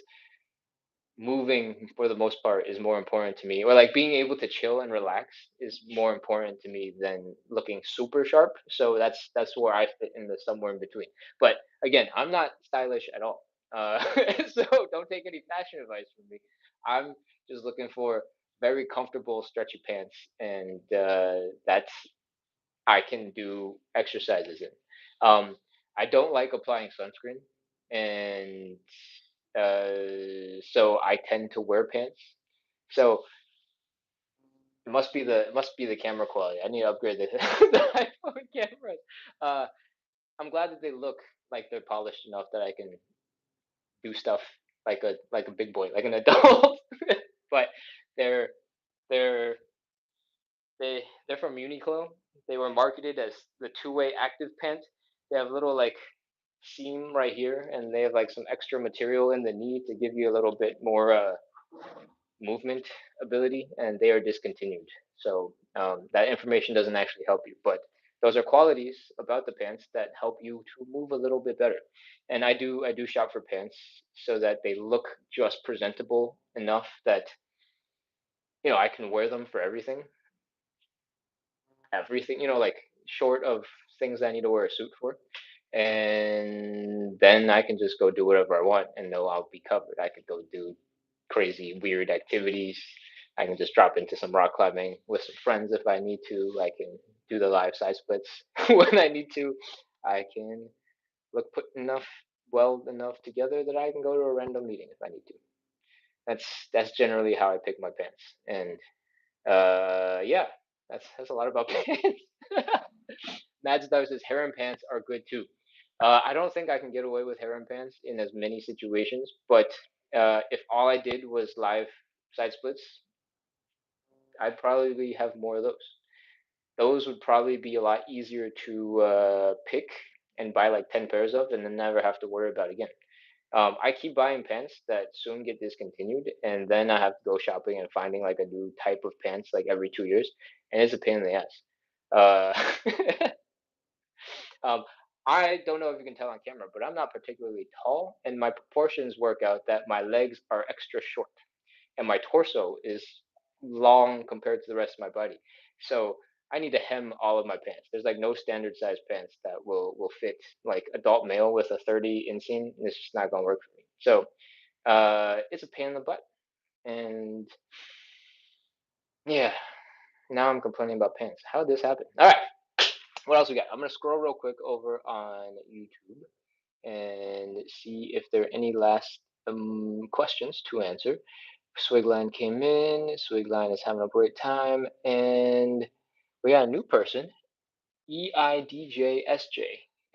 moving for the most part is more important to me, or like being able to chill and relax is more important to me than looking super sharp. So that's where I fit in the somewhere in between. But again, I'm not stylish at all. So don't take any fashion advice from me. I'm just looking for very comfortable, stretchy pants, and that's I can do exercises in. I don't like applying sunscreen, and so I tend to wear pants. So it must be the camera quality. I need to upgrade the, the iPhone cameras. Uh, I'm glad that they look like they're polished enough that I can do stuff like a big boy, like an adult. But they're they're they're from Uniqlo. They were marketed as the two-way active pant. They have a little like seam right here, and they have like some extra material in the knee to give you a little bit more movement ability, and they are discontinued. So that information doesn't actually help you, but those are qualities about the pants that help you to move a little bit better. And I do shop for pants so that they look just presentable enough that I can wear them for everything, like short of things I need to wear a suit for. And then I can just go do whatever I want and know I'll be covered. I could go do crazy, weird activities. I can just drop into some rock climbing with some friends if I need to. I can do the live side splits when I need to. I can look put enough together that I can go to a random meeting if I need to. That's generally how I pick my pants. And yeah, that's a lot about pants. Mads Dove says harem pants are good too. I don't think I can get away with harem pants in as many situations, but if all I did was live side splits, I'd probably have more of those. Those would probably be a lot easier to pick and buy like 10 pairs of and then never have to worry about again. I keep buying pants that soon get discontinued, and then I have to go shopping and finding like a new type of pants like every 2 years, and it's a pain in the ass. Uh, um, I don't know if you can tell on camera, but I'm not particularly tall, and my proportions work out that my legs are extra short, and my torso is long compared to the rest of my body. So I need to hem all of my pants. There's like no standard size pants that will fit like adult male with a 30 inseam. It's just not gonna work for me. So it's a pain in the butt, and yeah, now I'm complaining about pants. How did this happen? All right, what else we got? I'm gonna scroll real quick over on YouTube and see if there are any last questions to answer. Swigline came in. Swigline is having a great time, and we got a new person. EIDJSJ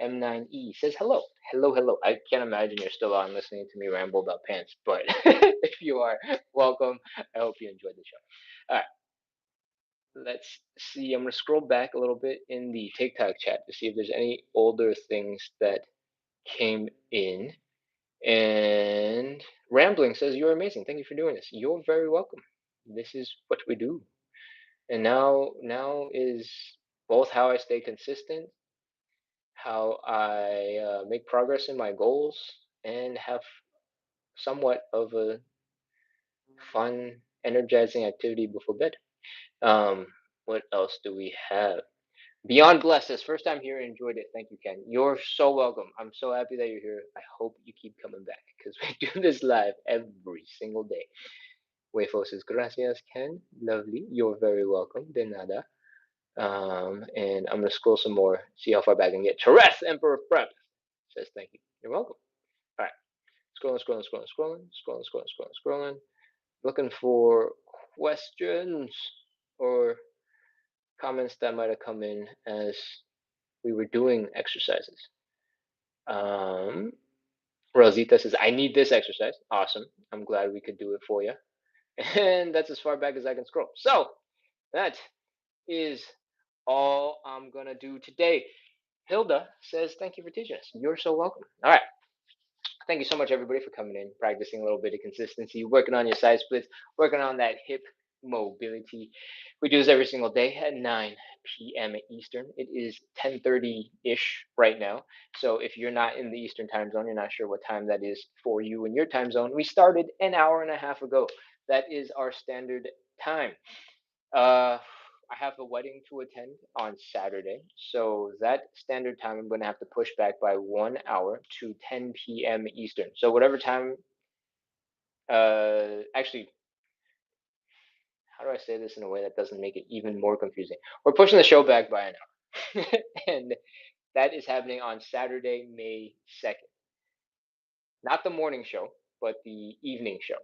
M9E says hello. Hello, hello. I can't imagine you're still on listening to me ramble about pants, but if you are, welcome. I hope you enjoyed the show. All right, let's see. I'm going to scroll back a little bit in the TikTok chat to see if there's any older things that came in. And Rambling says, "You're amazing. Thank you for doing this." You're very welcome. This is what we do. And now is both how I stay consistent, how I make progress in my goals, and have somewhat of a fun, energizing activity before bed. Um, what else do we have? Beyond Blessed says, "First time here, enjoyed it. Thank you, Ken. You're so welcome. I'm so happy that you're here. I hope you keep coming back because we do this live every single day." Wayfo says, "Gracias, Ken. Lovely. You're very welcome. De nada." And I'm gonna scroll some more, see how far back I can get. Teres, Emperor of Prep, says thank you. You're welcome. All right, scrolling. Looking for questions or comments that might have come in as we were doing exercises. Um, Rosita says, "I need this exercise." Awesome. I'm glad we could do it for you. And that's as far back as I can scroll. So that is all I'm gonna do today. Hilda says, "Thank you for teaching us." You're so welcome. All right. Thank you so much, everybody, for coming in, practicing a little bit of consistency, working on your side splits, working on that hip mobility. We do this every single day at 9 p.m. Eastern. It is 10:30-ish right now. So if you're not in the Eastern time zone, you're not sure what time that is for you in your time zone. We started an hour and a half ago. That is our standard time. I have a wedding to attend on Saturday, so that standard time I'm going to have to push back by 1 hour to 10 p.m. Eastern. So whatever time, actually, how do I say this in a way that doesn't make it even more confusing? We're pushing the show back by an hour. And that is happening on Saturday, May 2nd. Not the morning show, but the evening show.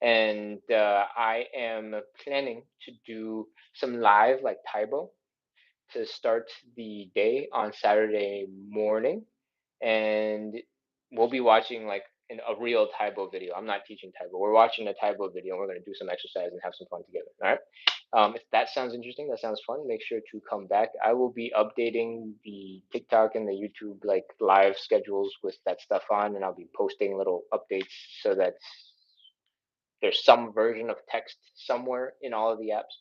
And I am planning to do some live, like Taibo, to start the day on Saturday morning, and we'll be watching like a real Taibo video. I'm not teaching Taibo. We're watching a Taibo video, and we're going to do some exercise and have some fun together. All right. If that sounds interesting, that sounds fun, make sure to come back. I will be updating the TikTok and the YouTube like live schedules with that stuff on, and I'll be posting little updates so that there's some version of text somewhere in all of the apps.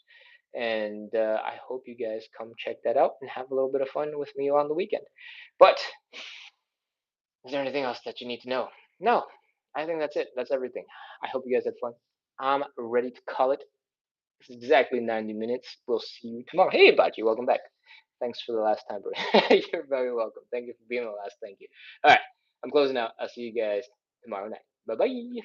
And I hope you guys come check that out and have a little bit of fun with me on the weekend. But is there anything else that you need to know? No, I think that's it. That's everything. I hope you guys had fun. I'm ready to call it. It's exactly 90 minutes. We'll see you tomorrow. Hey, Bachi, welcome back. Thanks for the last time, bro. You're very welcome. Thank you for being the last. Thank you. All right, I'm closing out. I'll see you guys tomorrow night. Bye bye.